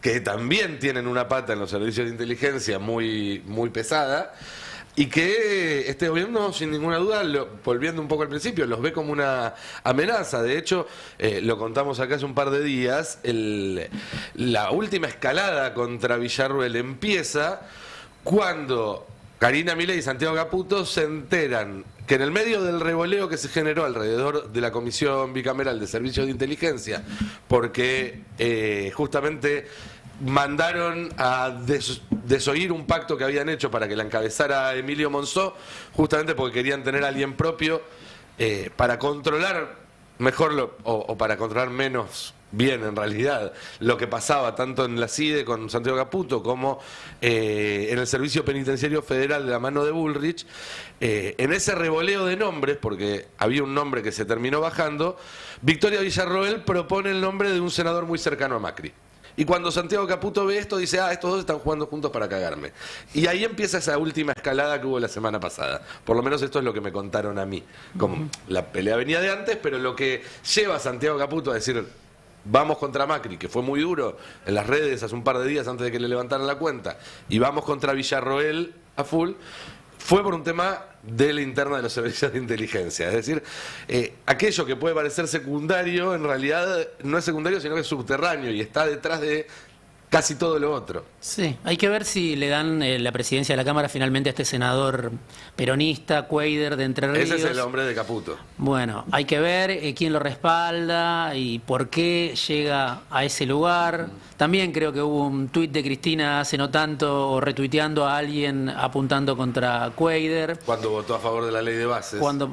que también tienen una pata en los servicios de inteligencia muy, muy pesada, y que este gobierno, sin ninguna duda, volviendo un poco al principio, los ve como una amenaza. De hecho, lo contamos acá hace un par de días, la última escalada contra Villarruel empieza cuando Karina Milei y Santiago Caputo se enteran que en el medio del revoleo que se generó alrededor de la Comisión Bicameral de Servicios de Inteligencia, porque justamente mandaron a desoír un pacto que habían hecho para que la encabezara Emilio Monzó, justamente porque querían tener a alguien propio para controlar mejor o para controlar menos bien, en realidad, lo que pasaba tanto en la CIDE con Santiago Caputo como en el Servicio Penitenciario Federal de la mano de Bullrich. En ese revoleo de nombres, porque había un nombre que se terminó bajando, Victoria Villarroel propone el nombre de un senador muy cercano a Macri, Y cuando Santiago Caputo ve esto, dice, estos dos están jugando juntos para cagarme. Y ahí empieza esa última escalada que hubo la semana pasada. Por lo menos esto es lo que me contaron a mí. Como la pelea venía de antes, pero lo que lleva a Santiago Caputo a decir, vamos contra Macri, que fue muy duro en las redes hace un par de días antes de que le levantaran la cuenta, y vamos contra Villarroel a full, fue por un tema de la interna de los servicios de inteligencia. Es decir, aquello que puede parecer secundario, en realidad no es secundario, sino que es subterráneo y está detrás de casi todo lo otro. Sí, hay que ver si le dan la presidencia de la Cámara finalmente a este senador peronista, Cuader, de Entre Ríos. Ese es el hombre de Caputo. Bueno, hay que ver quién lo respalda y por qué llega a ese lugar. También creo que hubo un tuit de Cristina hace no tanto, o retuiteando a alguien apuntando contra Cuader. Cuando votó a favor de la ley de bases. Cuando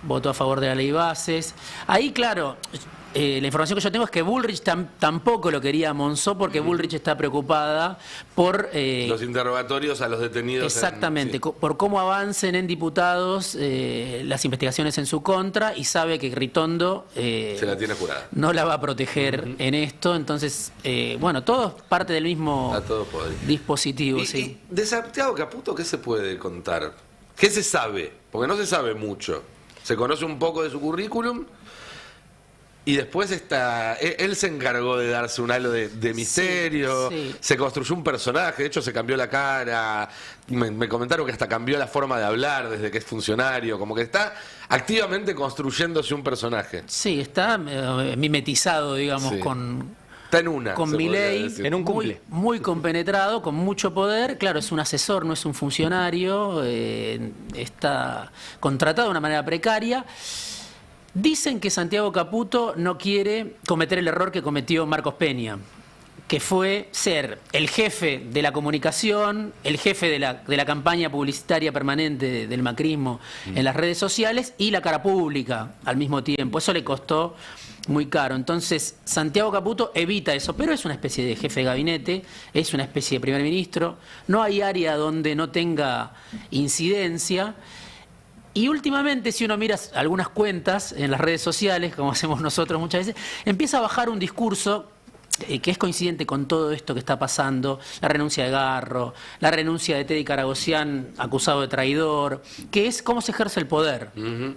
votó a favor de la ley de bases. Ahí, claro... la información que yo tengo es que Bullrich tampoco lo quería a Monzó porque Bullrich está preocupada por... los interrogatorios a los detenidos. Exactamente, por cómo avancen en diputados las investigaciones en su contra y sabe que Ritondo se la tiene jurada. No la va a proteger en esto. Entonces, bueno, todo es parte del mismo dispositivo. Y de Santiago Caputo, ¿qué se puede contar? ¿Qué se sabe? Porque no se sabe mucho. Se conoce un poco de su currículum. Y después él se encargó de darse un halo de misterio, se construyó un personaje, de hecho se cambió la cara, me comentaron que hasta cambió la forma de hablar desde que es funcionario, como que está activamente construyéndose un personaje. Sí, está mimetizado, digamos, Está en una. Con Milei, en un cumple. Muy compenetrado, con mucho poder. Claro, es un asesor, no es un funcionario, está contratado de una manera precaria. Dicen que Santiago Caputo no quiere cometer el error que cometió Marcos Peña, que fue ser el jefe de la comunicación, el jefe de la campaña publicitaria permanente del macrismo en las redes sociales y la cara pública al mismo tiempo. Eso le costó muy caro. Entonces, Santiago Caputo evita eso, pero es una especie de jefe de gabinete, es una especie de primer ministro. No hay área donde no tenga incidencia. Y últimamente, si uno mira algunas cuentas en las redes sociales, como hacemos nosotros muchas veces, empieza a bajar un discurso que es coincidente con todo esto que está pasando, la renuncia de Garro, la renuncia de Teddy Karagossian acusado de traidor, que es cómo se ejerce el poder,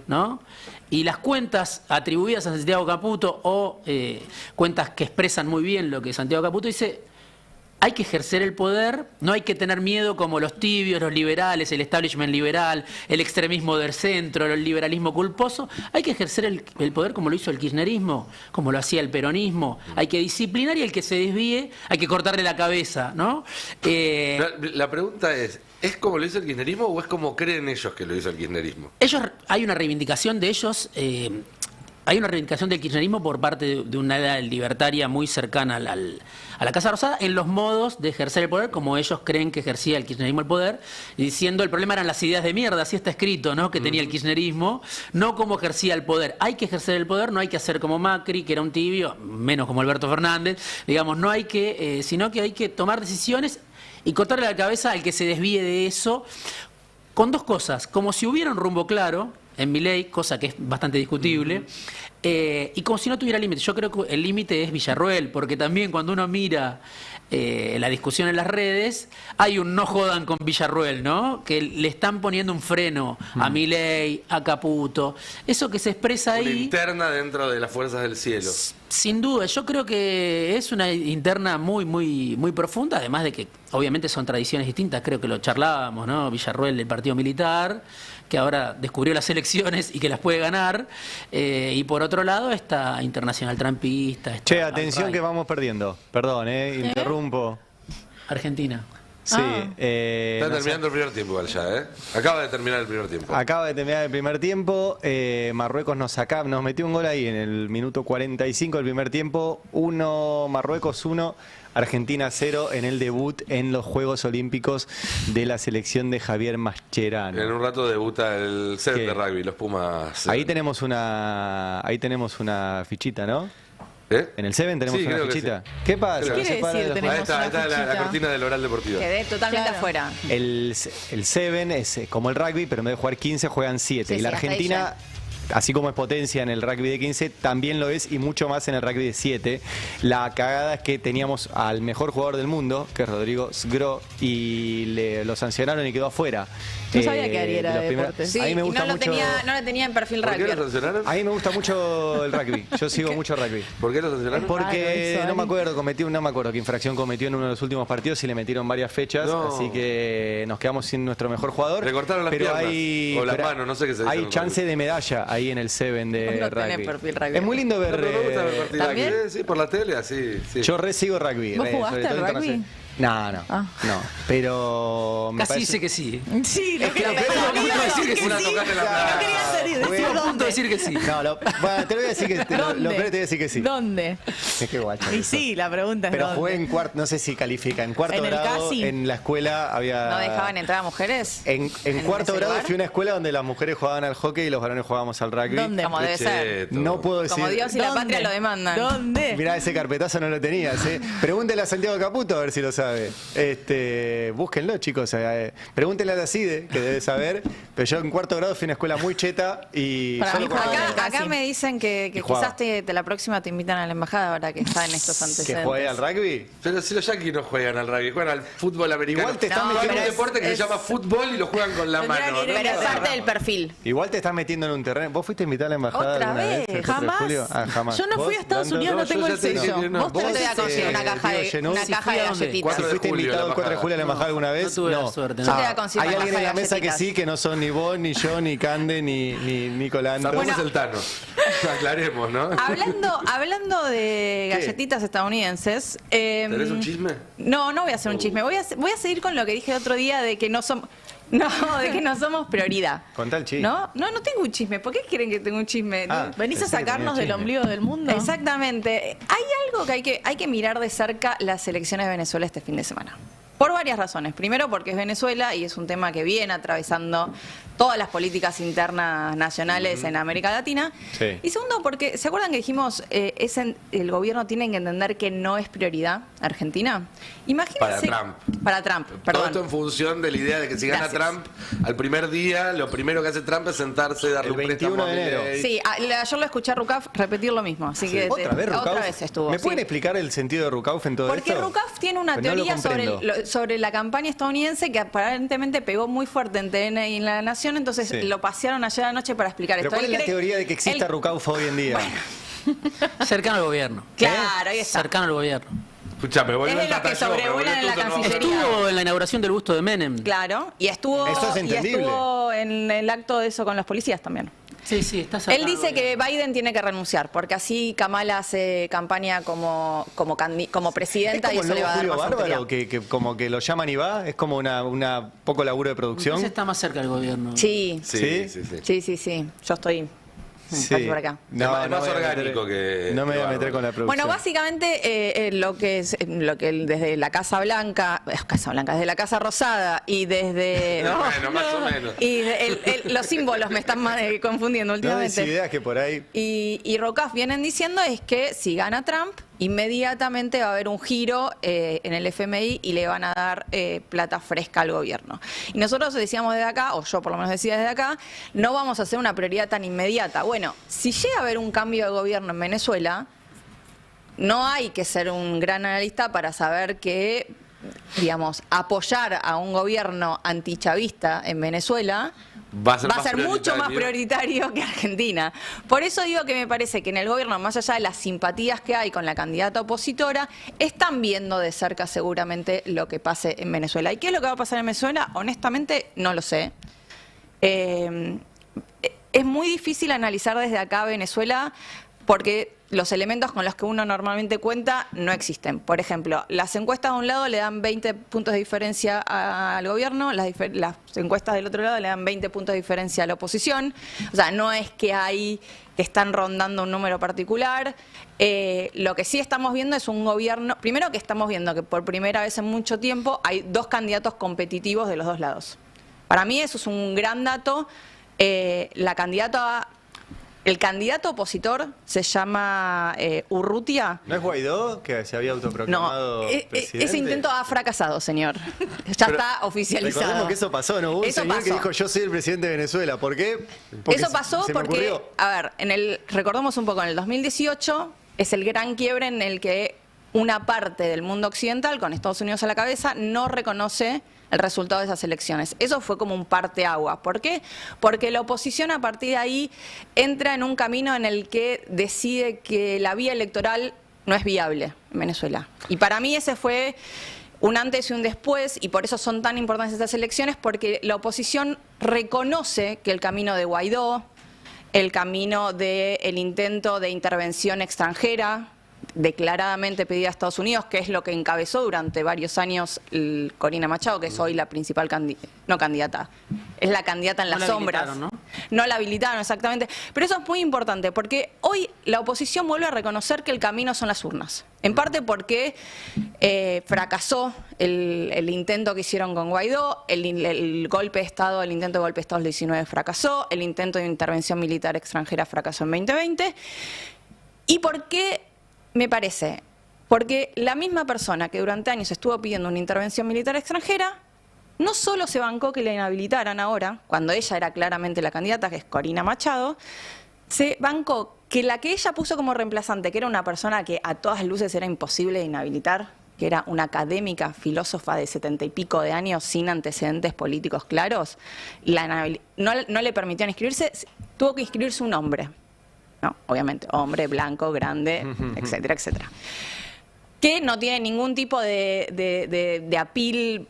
¿no? Y las cuentas atribuidas a Santiago Caputo o cuentas que expresan muy bien lo que Santiago Caputo dice: hay que ejercer el poder, no hay que tener miedo como los tibios, los liberales, el establishment liberal, el extremismo del centro, el liberalismo culposo. Hay que ejercer el poder como lo hizo el kirchnerismo, como lo hacía el peronismo. Hay que disciplinar y el que se desvíe hay que cortarle la cabeza, ¿no? La pregunta es como lo hizo el kirchnerismo o es como creen ellos que lo hizo el kirchnerismo? Hay una reivindicación de ellos... hay una reivindicación del kirchnerismo por parte de una edad libertaria muy cercana a la Casa Rosada en los modos de ejercer el poder, como ellos creen que ejercía el kirchnerismo el poder, diciendo el problema eran las ideas de mierda, así está escrito, ¿no? Que tenía el kirchnerismo, no cómo ejercía el poder. Hay que ejercer el poder, no hay que hacer como Macri, que era un tibio, menos como Alberto Fernández, digamos, no hay que, sino que hay que tomar decisiones y cortarle la cabeza al que se desvíe de eso, con dos cosas, como si hubiera un rumbo claro en Milei, cosa que es bastante discutible, y como si no tuviera límite. Yo creo que el límite es Villarroel, porque también cuando uno mira la discusión en las redes, hay un no jodan con Villarroel, ¿no? Que le están poniendo un freno a Milei, a Caputo. Eso que se expresa ahí... Una interna dentro de las fuerzas del cielo. Sin duda, yo creo que es una interna muy, muy, muy profunda, además de que obviamente son tradiciones distintas, creo que lo charlábamos, ¿no? Villarroel del Partido Militar, que ahora descubrió las elecciones y que las puede ganar, y por otro lado esta internacional trampista. Che, atención que vamos perdiendo. Perdón, interrumpo. Argentina. Sí. Está terminando el primer tiempo igual ya, ¿eh? Acaba de terminar el primer tiempo. Acaba de terminar el primer tiempo. Marruecos nos metió un gol ahí en el minuto 45 del primer tiempo. 1 Marruecos, 1 Argentina 0 en el debut en los Juegos Olímpicos de la selección de Javier Mascherano. En un rato debuta el set de rugby, los Pumas. Ahí tenemos una fichita, ¿no? En el Seven tenemos una fichita. Sí. ¿Qué pasa? ¿Qué quiere decir tenemos Ahí está la cortina del oral deportivo. Quedé totalmente afuera. El Seven es como el rugby, pero en vez de jugar 15 juegan 7. Sí, y la sí, Argentina así como es potencia en el rugby de 15, también lo es y mucho más en el rugby de 7. La cagada es que teníamos al mejor jugador del mundo, que es Rodrigo Sgro, y lo sancionaron y quedó afuera. No sabía que Ari era de deportes. Sí, a mí me y gusta no lo mucho. no lo tenía en perfil ¿Por qué rugby. lo sancionaron? A mí me gusta mucho el rugby. Yo sigo mucho rugby. ¿Por qué lo sancionaron? Porque eso, no me Ari. acuerdo, no me acuerdo qué infracción cometió en uno de los últimos partidos y le metieron varias fechas, No. así que nos quedamos sin nuestro mejor jugador. Le cortaron las pero piernas, hay, o las pero manos, no sé qué se dice hay en el chance de medalla ahí en el Seven de No tenés rugby. perfil rugby. Es muy lindo ver. No, pero me gusta ver partidos ¿También? aquí. Sí, por la tele, así. Sí. Yo sigo rugby. ¿Vos sobre jugaste todo al rugby? internacional. No, Ah. no. Pero me Casi parece- dice que sí. Sí, lo que lo peor es lo que decir que sí. Una tocate en la No playa. quería salir, Bueno, decir Estuve a punto de dónde. decir que sí. No, bueno, te lo voy a decir que lo ¿Dónde? peor te voy a decir que sí. ¿Dónde? Es que guacho. Y eso. sí, la pregunta es Pero dónde. jugué en cuarto, no sé si califica, en cuarto ¿En el grado, CASI? en la escuela había... ¿No dejaban entrar a mujeres? En cuarto ese grado lugar? fui a una escuela donde las mujeres jugaban al hockey y los varones jugábamos al rugby. ¿Dónde? Como debe ser. Cheto. No puedo decir... Como Dios y la ¿Dónde? patria lo demandan. ¿Dónde? Mirá, ese carpetazo no lo tenías, ¿eh? Pregúntele a Santiago Caputo a ver si lo sabe. Búsquenlo, chicos. Pregúntenle a la CIDE, que debe saber. Pero yo en cuarto grado fui a una escuela muy cheta y... Para solo mí jugaba- jugaba en el Acá Casi. me dicen que Y jugaba. quizás la próxima te invitan a la embajada ahora que está en estos ¿Que antecedentes. jugué al rugby? Pero si los yanquis no juegan al rugby, juegan al fútbol americano. Igual te estás Juegan metiendo- un deporte que se es- llama fútbol y lo juegan con la Tendría mano. que ir ¿no? Pero es parte del perfil. Igual te estás metiendo en un terreno... ¿Vos fuiste invitada a la embajada ¿Otra alguna vez? vez? el 4 de Jamás. julio? Ah, jamás. Yo no fui ¿Vos, a Estados Brando? Unidos, no No, yo tengo ya el te dije sello. que no. Vos Yo te voy a tenés conseguir una Diego caja de Llenú, una si caja fui de a donde- galletitas. Si 4 de fuiste julio, invitado la el 4 de embajada. julio a la embajada alguna vez, No tuve la suerte, no. Yo te voy a conseguir Hay una alguien en caja la de mesa que galletitas. sí, que no son ni vos, ni yo, ni Cande, ni Nicolás. Tampoco Bueno. es el Tano. Aclaremos, ¿no? Hablando de ¿Qué? galletitas estadounidenses. ¿Tenés un chisme? No, no voy a hacer un chisme. Voy a seguir con lo que dije el otro día de que no somos. No, de que no somos prioridad. Contá el chisme. No tengo un chisme. ¿Por qué quieren que tenga un chisme? Ah. ¿Venís a Pensé que sacarnos tenía del chisme. ombligo del mundo? Exactamente. Hay algo que hay que mirar de cerca las elecciones de Venezuela este fin de semana. Por varias razones. Primero, porque es Venezuela y es un tema que viene atravesando todas las políticas internas nacionales en América Latina. Sí. Y segundo, porque, ¿se acuerdan que dijimos el gobierno tiene que entender que no es prioridad Argentina? Imagínense. Para Trump, Todo perdón. esto en función de la idea de que si gana Gracias. Trump, al primer día, lo primero que hace Trump es sentarse, darle El un préstamo 21 a de enero. Milei. Sí, ayer lo escuché a Rucaf repetir lo mismo. Así que ¿Otra vez Rucauf? otra vez estuvo. ¿Me sí. pueden explicar el sentido de Rucauf en todo Porque esto? Rucaf tiene una Pues no lo teoría comprendo. sobre la campaña estadounidense que aparentemente pegó muy fuerte en TN y en La Nación, entonces Sí. lo pasearon ayer anoche para explicar ¿Pero esto. cuál es Él la cree- teoría de que exista él- Rucauf hoy en día? Cercano al gobierno. Claro, ahí está. Cercano al gobierno. Escucha, me vuelve Es de el los que batallón, me sobrevuelan en la vuelve tuto, no. Cancillería. Estuvo en la inauguración del busto de Menem. Claro, y estuvo, Eso es entendible. en el acto de eso con los policías también. Sí, sí, está Él cercano al dice que gobierno. Biden tiene que renunciar, porque así Kamala hace campaña como ¿Es presidenta y como el eso le va a nuevo dar Julio más Bárbaro, autoridad. que como que lo llaman y va? ¿Es como una poco laburo de producción? Entonces está más cerca del gobierno. Sí, Sí, ¿Sí? sí, sí. sí. Yo estoy Sí. aquí por acá. Es más me voy a orgánico meter- que- No me voy a que meter con la Bárbaro. producción. Bueno, básicamente lo que desde la Casa Blanca, desde la Casa Rosada y desde Bueno, más o menos. y los símbolos me están confundiendo No des últimamente. ideas que por ahí... Y Rocaf vienen diciendo es que si gana Trump, inmediatamente va a haber un giro en el FMI y le van a dar plata fresca al gobierno. Y nosotros decíamos desde acá, o yo por lo menos decía desde acá, no vamos a hacer una prioridad tan inmediata. Bueno, si llega a haber un cambio de gobierno en Venezuela, no hay que ser un gran analista para saber que, digamos, apoyar a un gobierno antichavista en Venezuela va a ser mucho más prioritario que Argentina. Por eso digo que me parece que en el gobierno, más allá de las simpatías que hay con la candidata opositora, están viendo de cerca seguramente lo que pase en Venezuela. ¿Y qué es lo que va a pasar en Venezuela? Honestamente, no lo sé. Es muy difícil analizar desde acá Venezuela porque los elementos con los que uno normalmente cuenta no existen. Por ejemplo, las encuestas de un lado le dan 20 puntos de diferencia al gobierno, las encuestas del otro lado le dan 20 puntos de diferencia a la oposición. O sea, no es que están rondando un número particular. Lo que sí estamos viendo es un gobierno, primero que estamos viendo que por primera vez en mucho tiempo hay dos candidatos competitivos de los dos lados. Para mí eso es un gran dato. La candidata El candidato opositor se llama Urrutia. ¿No es Guaidó que se había No, autoproclamado presidente? ese intento ha fracasado, señor. Ya está oficializado. Recordemos que eso pasó, ¿no? Hubo un Eso señor que pasó. dijo, yo soy el presidente de Venezuela. ¿Por qué? Porque Eso pasó se me porque, ocurrió. a ver, recordemos un poco, en el 2018 es el gran quiebre en el que una parte del mundo occidental, con Estados Unidos a la cabeza, no reconoce el resultado de esas elecciones. Eso fue como un parteaguas. ¿Por qué? Porque la oposición a partir de ahí entra en un camino en el que decide que la vía electoral no es viable en Venezuela. Y para mí ese fue un antes y un después, y por eso son tan importantes estas elecciones, porque la oposición reconoce que el camino de Guaidó, el camino del intento de intervención extranjera, declaradamente pedida a Estados Unidos, que es lo que encabezó durante varios años Corina Machado, que es hoy la principal candidata, es la candidata en las sombras. No la habilitaron, exactamente. Pero eso es muy importante, porque hoy la oposición vuelve a reconocer que el camino son las urnas. En parte porque fracasó el intento que hicieron con Guaidó, el golpe de Estado, el intento de golpe de Estado del 19 fracasó, el intento de intervención militar extranjera fracasó en 2020. ¿Y por qué me parece? Porque la misma persona que durante años estuvo pidiendo una intervención militar extranjera, no solo se bancó que la inhabilitaran ahora, cuando ella era claramente la candidata, que es Corina Machado, se bancó que la que ella puso como reemplazante, que era una persona que a todas luces era imposible de inhabilitar, que era una académica, filósofa de 70 y pico de años, sin antecedentes políticos claros, no le permitían inscribirse, tuvo que inscribirse un hombre. No, obviamente, hombre, blanco, grande, etcétera, etcétera. Que no tiene ningún tipo de appeal,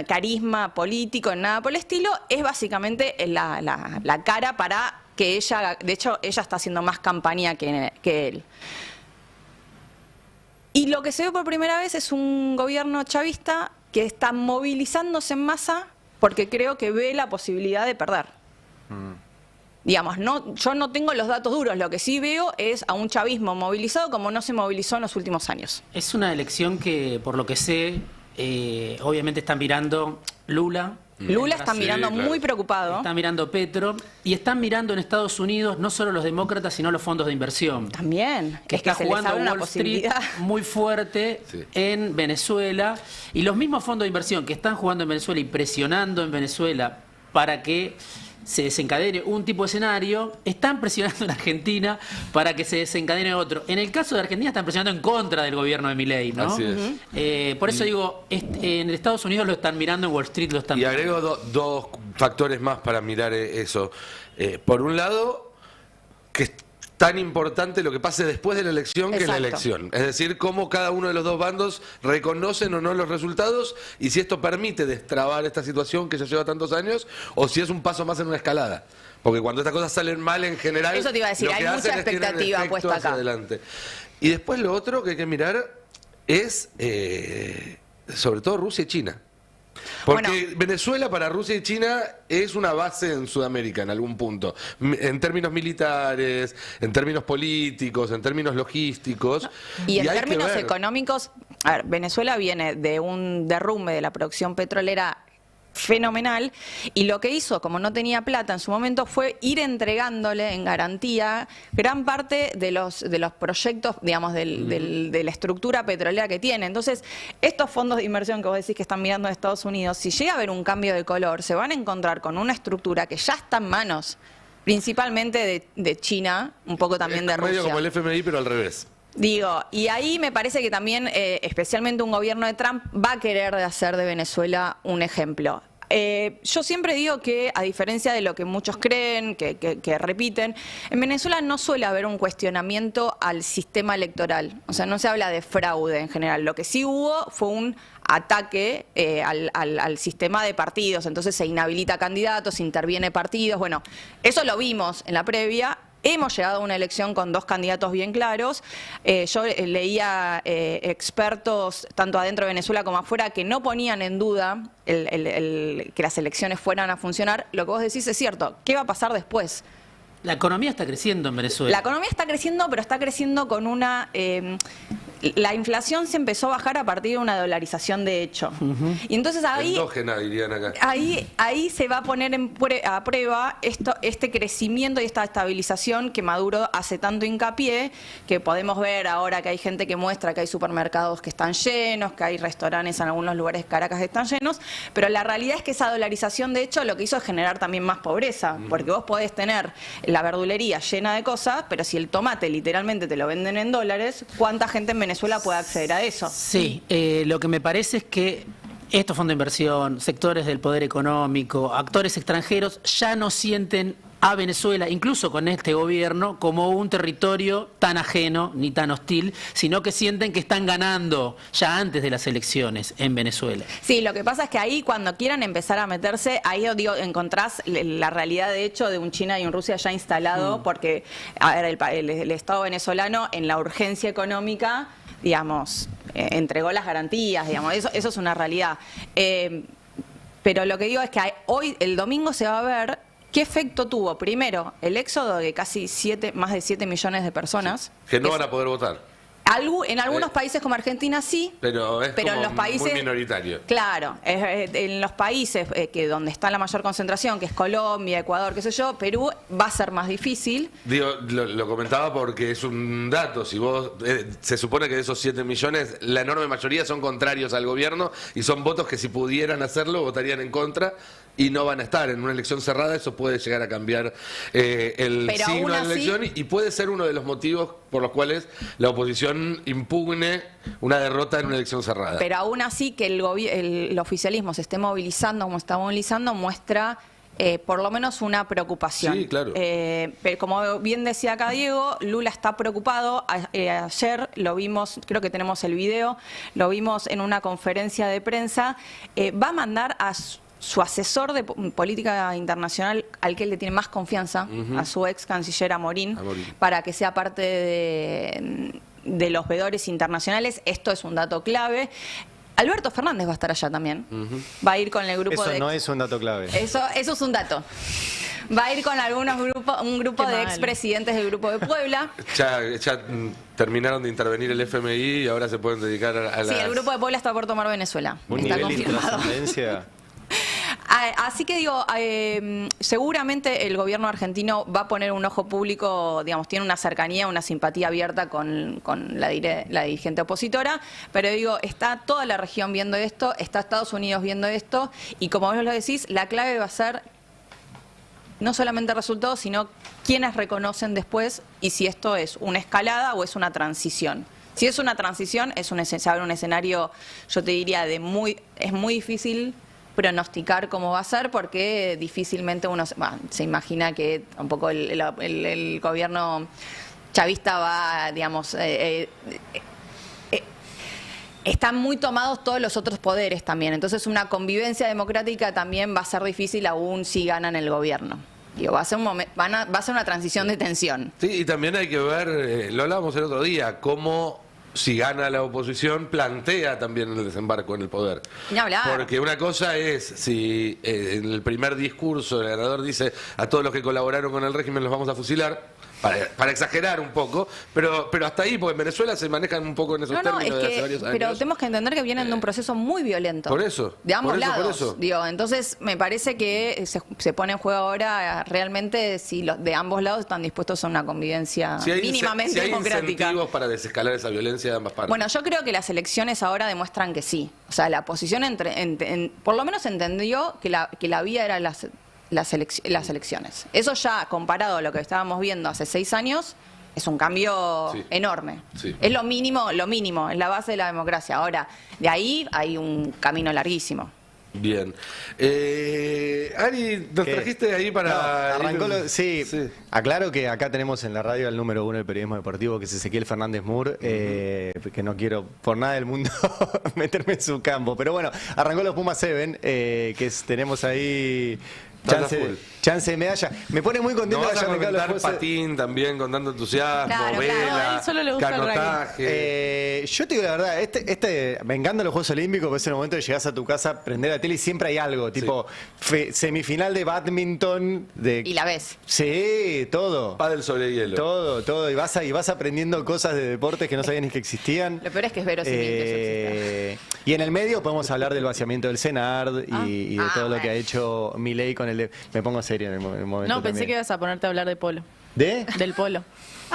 carisma político, nada por el estilo, es básicamente la cara para que ella, de hecho, ella está haciendo más campaña que él. Y lo que se ve por primera vez es un gobierno chavista que está movilizándose en masa porque creo que ve la posibilidad de perder. Digamos, yo no tengo los datos duros, lo que sí veo es a un chavismo movilizado como no se movilizó en los últimos años. Es una elección que, por lo que sé, obviamente están mirando Lula. Lula está mirando muy preocupado. Está mirando Petro y están mirando en Estados Unidos no solo los demócratas, sino los fondos de inversión. También. Que está jugando Wall Street muy fuerte en Venezuela. Y los mismos fondos de inversión que están jugando en Venezuela y presionando en Venezuela para que se desencadene un tipo de escenario, están presionando en Argentina para que se desencadene otro. En el caso de Argentina están presionando en contra del gobierno de Milei, ¿no? Así es. Por eso digo, en Estados Unidos lo están mirando, en Wall Street lo están Y mirando. agrego dos factores más para mirar eso. Por un lado, que es tan importante lo que pase después de la elección que en la elección. Es decir, cómo cada uno de los dos bandos reconocen o no los resultados y si esto permite destrabar esta situación que ya lleva tantos años o si es un paso más en una escalada. Porque cuando estas cosas salen mal en general, eso te iba a decir, lo que hay hacen mucha es tirar expectativa efecto puesta hacia acá. adelante. Y después lo otro que hay que mirar es sobre todo Rusia y China. Porque Venezuela para Rusia y China es una base en Sudamérica en algún punto, en términos militares, en términos políticos, en términos logísticos. Y en hay que términos ver. económicos, a ver, Venezuela viene de un derrumbe de la producción petrolera fenomenal y lo que hizo, como no tenía plata en su momento, fue ir entregándole en garantía gran parte de los proyectos, digamos, de la estructura petrolera que tiene. Entonces, estos fondos de inversión que vos decís que están mirando de Estados Unidos, si llega a haber un cambio de color, se van a encontrar con una estructura que ya está en manos, principalmente de China, un poco también de Rusia. Medio como el FMI, pero al revés. Digo, y ahí me parece que también, especialmente un gobierno de Trump, va a querer hacer de Venezuela un ejemplo. Yo siempre digo que, a diferencia de lo que muchos creen, que repiten, en Venezuela no suele haber un cuestionamiento al sistema electoral. O sea, no se habla de fraude en general. Lo que sí hubo fue un ataque al sistema de partidos. Entonces se inhabilita candidatos, se interviene partidos. Bueno, eso lo vimos en la previa. Hemos llegado a una elección con dos candidatos bien claros. Yo leía expertos, tanto adentro de Venezuela como afuera, que no ponían en duda que las elecciones fueran a funcionar. Lo que vos decís es cierto. ¿Qué va a pasar después? La economía está creciendo en Venezuela. La economía está creciendo, pero está creciendo con una... la inflación se empezó a bajar a partir de una dolarización de hecho. Y entonces ahí... Endógena, dirían acá. Ahí se va a poner a prueba este crecimiento y esta estabilización que Maduro hace tanto hincapié, que podemos ver ahora que hay gente que muestra que hay supermercados que están llenos, que hay restaurantes en algunos lugares de Caracas que están llenos, pero la realidad es que esa dolarización de hecho lo que hizo es generar también más pobreza, porque vos podés tener la verdulería llena de cosas, pero si el tomate literalmente te lo venden en dólares, ¿cuánta gente en Venezuela puede acceder a eso? Sí, lo que me parece es que estos fondos de inversión, sectores del poder económico, actores extranjeros ya no sienten a Venezuela, incluso con este gobierno, como un territorio tan ajeno ni tan hostil, sino que sienten que están ganando ya antes de las elecciones en Venezuela. Sí, lo que pasa es que ahí cuando quieran empezar a meterse, ahí digo, encontrás la realidad de hecho de un China y un Rusia ya instalado, porque a ver, el Estado venezolano en la urgencia económica, digamos, entregó las garantías, digamos, eso es una realidad. Pero lo que digo es que hoy, el domingo, se va a ver qué efecto tuvo, primero, el éxodo de casi más de 7 millones de personas. Que no van a poder votar. En algunos países como Argentina sí, pero es como en los países, muy minoritario. Claro, en los países que donde está la mayor concentración, que es Colombia, Ecuador, qué sé yo, Perú, va a ser más difícil. Digo, lo comentaba porque es un dato. Si vos se supone que de esos 7 millones, la enorme mayoría son contrarios al gobierno y son votos que si pudieran hacerlo, votarían en contra. Y no van a estar en una elección cerrada, eso puede llegar a cambiar el pero signo de la así, elección y puede ser uno de los motivos por los cuales la oposición impugne una derrota en una elección cerrada. Pero aún así que el oficialismo se esté movilizando como está movilizando muestra por lo menos una preocupación. Sí, claro. Pero como bien decía acá Diego, Lula está preocupado. Ayer lo vimos, creo que tenemos el video, lo vimos en una conferencia de prensa. Va a mandar a su asesor de política internacional, al que él le tiene más confianza, a su ex canciller Amorín, para que sea parte de los veedores internacionales. Esto es un dato clave. Alberto Fernández va a estar allá también. Va a ir con el grupo Eso no es un dato clave. Eso es un dato. Va a ir con un grupo de expresidentes del Grupo de Puebla. Ya terminaron de intervenir el FMI y ahora se pueden dedicar a Sí, el Grupo de Puebla está por tomar Venezuela. Un Está nivel de confirmado. intrascendencia. Así que digo, seguramente el gobierno argentino va a poner un ojo público, digamos, tiene una cercanía, una simpatía abierta con la dirigente opositora, pero digo, está toda la región viendo esto, está Estados Unidos viendo esto, y como vos lo decís, la clave va a ser no solamente resultados, sino quiénes reconocen después y si esto es una escalada o es una transición. Si es una transición, se abre un escenario, yo te diría, es muy difícil pronosticar cómo va a ser, porque difícilmente uno se imagina que un poco el gobierno chavista va, digamos, están muy tomados todos los otros poderes también, entonces una convivencia democrática también va a ser difícil aún si ganan el gobierno. Digo, va a ser una transición de tensión. Sí, y también hay que ver, lo hablábamos el otro día, cómo si gana la oposición plantea también el desembarco en el poder. Ni hablar. Porque una cosa es si en el primer discurso el ganador dice a todos los que colaboraron con el régimen los vamos a fusilar, para exagerar un poco, pero hasta ahí, porque en Venezuela se manejan un poco en esos términos es de hace que, varios años. pero tenemos que entender que vienen de un proceso muy violento. Por eso. De ambos lados. Por eso. Digo, entonces me parece que se pone en juego ahora realmente si los de ambos lados están dispuestos a una convivencia mínimamente si hay democrática. incentivos para desescalar esa violencia de ambas partes. Bueno, yo creo que las elecciones ahora demuestran que sí. O sea, la oposición por lo menos entendió que la vía era las elecciones. Eso ya, comparado a lo que estábamos viendo hace 6 años, es un cambio enorme. Sí. Es lo mínimo, es la base de la democracia. Ahora, de ahí hay un camino larguísimo. Bien. Ari, nos trajiste ahí para... Sí, aclaro que acá tenemos en la radio el número 1 del periodismo deportivo, que es Ezequiel Fernández Mur, que no quiero por nada del mundo meterme en su campo. Pero bueno, arrancó los Pumas 7, tenemos ahí Estás a full. Chance de medalla. Me pone muy contento No vas a que hayan arrancado los comentar Juegos- patín también con tanto entusiasmo, Claro, vela, claro. A él solo le gusta el canotaje. Yo te digo la verdad, me encantan los Juegos Olímpicos, porque es el momento de llegas a tu casa, prender la tele y siempre hay algo, tipo semifinal de badminton. Y la ves. Sí, todo. Pádel sobre hielo. Todo. Y vas aprendiendo cosas de deportes que no sabías ni que existían. Lo peor es que es verosímil que eso exista. Y en el medio podemos hablar del vaciamiento del CENARD y de todo lo que ha hecho Milei con el... Me pongo serio en el momento. No, pensé también. que ibas a ponerte a hablar de polo. ¿De? Del polo.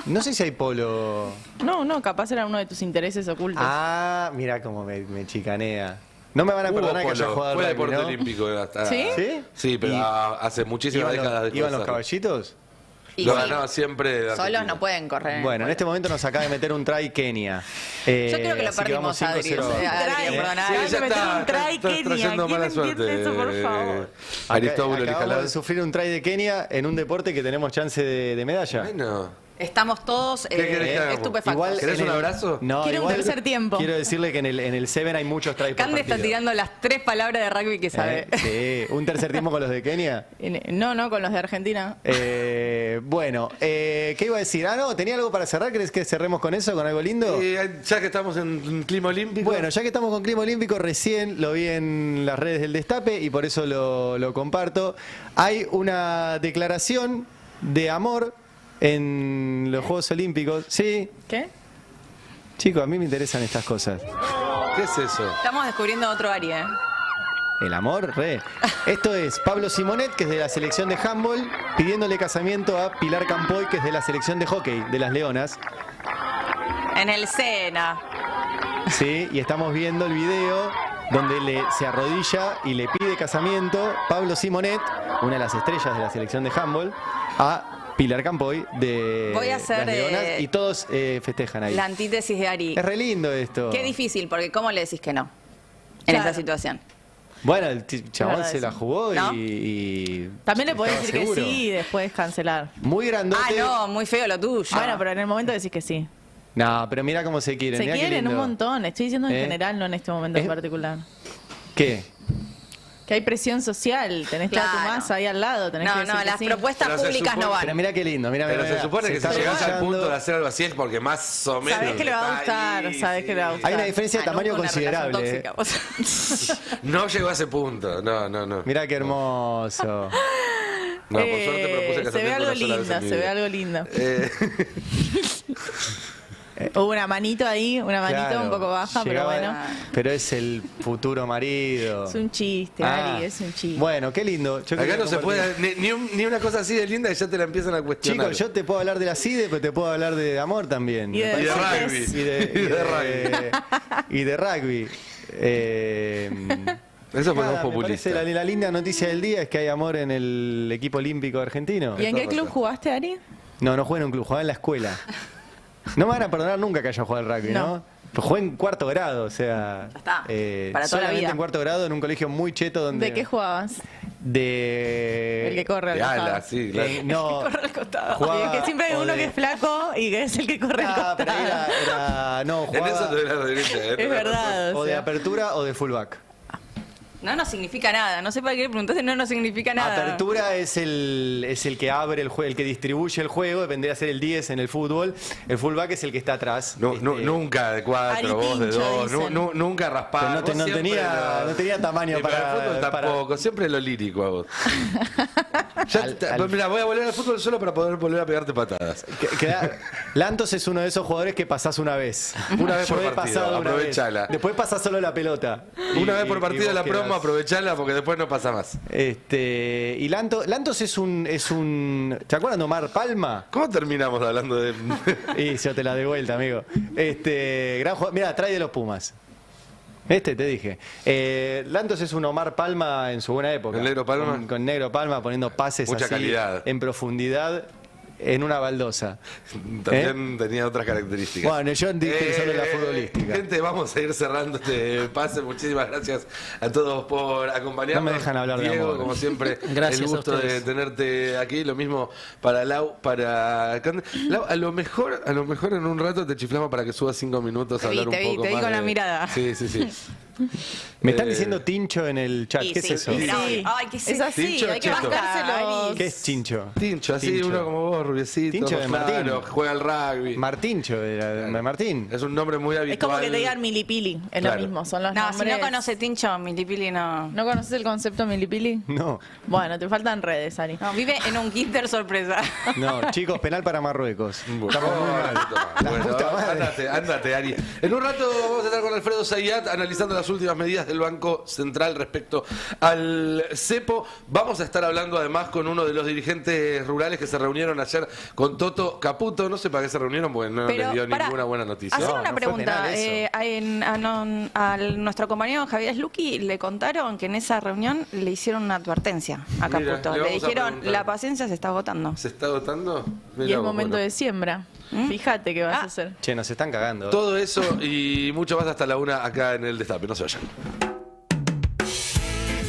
No sé si hay polo... No, capaz era uno de tus intereses ocultos. Ah, mira cómo me chicanea. No me van a Hubo perdonar que haya polo, jugado al fue rugby, deporte ¿no? olímpico. Hasta, ¿Sí? ¿Sí? Sí, pero Y- hace muchísimas ¿Iban décadas de ¿Iban los cosas. caballitos? Y Lo sí, ganaba siempre. solos Argentina. no pueden correr. Bueno, en este momento nos acaba de meter un try Kenia. Yo creo que lo así perdimos, vamos Adri. 5-0. Try. Perdona, Sí, Acabas de ya meter está, un try, estás Kenia. trayendo ¿Quién mala entiende suerte. eso, por favor? Aristóbulo Acabamos de Nicolás. sufrir un try de Kenia en un deporte que tenemos chance de medalla. Bueno. Estamos todos ¿Qué querés que hagamos? estupefactos. Igual ¿Querés en un el- abrazo? No, Quiero un igual tercer tiempo. Quiero decirle que en el Seven hay muchos tries por Cande está partido. tirando las 3 palabras de rugby que sabe. Sí, un tercer tiempo con los de Kenia. No, con los de Argentina. Bueno, ¿qué iba a decir? No, tenía algo para cerrar. ¿Querés que cerremos con eso, con algo lindo? Ya que estamos en clima olímpico. Bueno, ya que estamos con clima olímpico, recién lo vi en las redes del Destape y por eso lo comparto. Hay una declaración de amor en los Juegos Olímpicos. Sí, ¿Qué? chicos, a mí me interesan estas cosas. ¿Qué es eso? Estamos descubriendo otro área. El amor, re. Esto es Pablo Simonet, que es de la selección de handball, pidiéndole casamiento a Pilar Campoy, que es de la selección de hockey, de las Leonas. En el Sena. Sí, y estamos viendo el video donde se arrodilla y le pide casamiento Pablo Simonet, una de las estrellas de la selección de handball, a Pilar Campoy de Voy a hacer, las Leonas, y todos festejan ahí. La antítesis de Ari. Es re lindo esto. Qué difícil, porque ¿cómo le decís que no? En Claro. esta situación. Bueno, el chabón verdad se la eso. jugó ¿No? y También le podés estaba decir seguro. que sí y después cancelar. Muy grandote. Ah, no, muy feo lo tuyo. Bueno, pero en el momento decís que sí. No, pero mira cómo se quieren. Se mirá qué quieren un lindo. montón. Estoy diciendo en ¿Eh? general, no en este momento en ¿Eh? particular. ¿Qué? Que hay presión social. Tenés toda tu Claro. masa ahí al lado. Tenés que No, decir no, que las sí. propuestas Pero se públicas no supone- Pero van. mira qué lindo, mira. Pero mira, se supone que está si llegás al arrodillando. punto de hacer algo así es porque más o menos. Sabés que le va a está gustar, ahí, sabés que le va a gustar. Hay una diferencia de Ah, nunca tamaño una relación considerable. tóxica, vos. No llegó a ese punto. No. Mira qué hermoso. No, por suerte propuse se ve casamiento algo una sola vez lindo, en mi se ve vida. algo lindo. Eh, Hubo una manito ahí, una manito Claro, un poco baja, pero llegaba- bueno. Pero es el futuro marido. Es un chiste, Ah. Ari, es un chiste. Bueno, qué lindo. Yo acá quería no se compartir. puede, ni una cosa así de linda que ya te la empiezan a cuestionar. Chicos, yo te puedo hablar de la CIDE, pero te puedo hablar de amor también. Y de Me parece. deportes. Y de, Y de rugby. y de rugby. Eso fue más me populista. parece la linda noticia del día es que hay amor en el equipo olímpico argentino. ¿Y en qué Eso club pasa. jugaste, Ari? No jugué en un club, jugaba en la escuela. No me van a perdonar nunca que haya jugado al rugby, ¿no? No. Pues jugué en cuarto grado, o sea... Ya está, para toda la solamente vida. en cuarto grado, en un colegio muy cheto donde... ¿De qué jugabas? De... El que corre al De costado. ala, sí, claro. no, Corre al costado. jugaba- Y que siempre hay o uno de- que es flaco y que es el que corre al Ah, pero costado. no, En jugaba eso te doy la derecha. Es verdad. o o de sea. apertura o de fullback. No nos significa nada. No sé para qué le preguntaste, no nos significa nada. Apertura es el que abre el juego, el que distribuye el juego, vendría a ser el 10 en el fútbol. El fullback es el que está atrás. Nunca de 4, Ari vos de Pincho, 2, dicen. nunca raspar. Pero no te- Vos no siempre tenía- no tenía tamaño Y para- el fútbol para- tampoco, siempre lo lírico a vos. Al- Mira, voy a volver al fútbol solo para poder volver a pegarte patadas. Lantos es uno de esos jugadores que pasás una vez. Una vez Yo por he partido, pasado una aprovechala. vez. Después pasás solo la pelota. Una vez por partido la vos promo, quedás. aprovechala porque después no pasa más. Y Lantos es un. ¿Te acuerdan de Omar Palma? ¿Cómo terminamos hablando de.? Y yo te la de vuelta, amigo. Gran jugador. Mira, trae de los Pumas. Te dije. Lantos es un Omar Palma en su buena época. ¿El Negro Palma? Con Negro Palma poniendo pases Mucha así calidad. en profundidad en una baldosa. También tenía otras características. Bueno, yo dije solo la futbolística. Gente, vamos a ir cerrando este pase. Muchísimas gracias a todos por acompañarnos. No me dejan hablar de Diego, amor. como siempre, Gracias el a gusto de ustedes. tenerte aquí. Lo mismo para Lau, para Cande. Lau, a lo mejor en un rato te chiflamos para que subas 5 minutos a Te vi, hablar un te vi, poco te vi más con la de- mirada. Sí. Me están diciendo tincho en el chat. Y ¿Qué sí, es eso? mira, Sí. ay, ¿qué Es así, Tincho, hay que cheto. bancárselos. ¿Qué es chincho? Tincho, así Tincho. uno como vos, rubiecito. Tincho de claro, Martín. juega al rugby. Martincho, era Martín. Es un nombre muy habitual. Es como que te digan milipili, es Claro. lo mismo, son los No, si nombres. no conoce Tincho, Milipili no. ¿No conoces el concepto milipili? No, Bueno, te faltan redes, Ari. No, vive en un kinder sorpresa. no, chicos, penal para Marruecos. Bueno, Estamos muy mal. La bueno, puta madre. andate, Ari. En un rato vamos a estar con Alfredo Zayat analizando las últimas medidas del Banco Central respecto al cepo. Vamos a estar hablando además con uno de los dirigentes rurales que se reunieron ayer con Toto Caputo. No sé para qué se reunieron porque no les dio pará, ninguna buena noticia. hacer No, una no fue pregunta. penal eso. A nuestro compañero Javier Slucky le contaron que en esa reunión le hicieron una advertencia a Mira, Caputo. le Le vamos a dijeron, preguntar. la paciencia se está agotando. ¿Se está agotando? Y es momento de siembra. Fíjate qué vas a hacer. Che, nos están cagando. Todo eso y mucho más hasta la 1 acá en el Destape. No se vayan.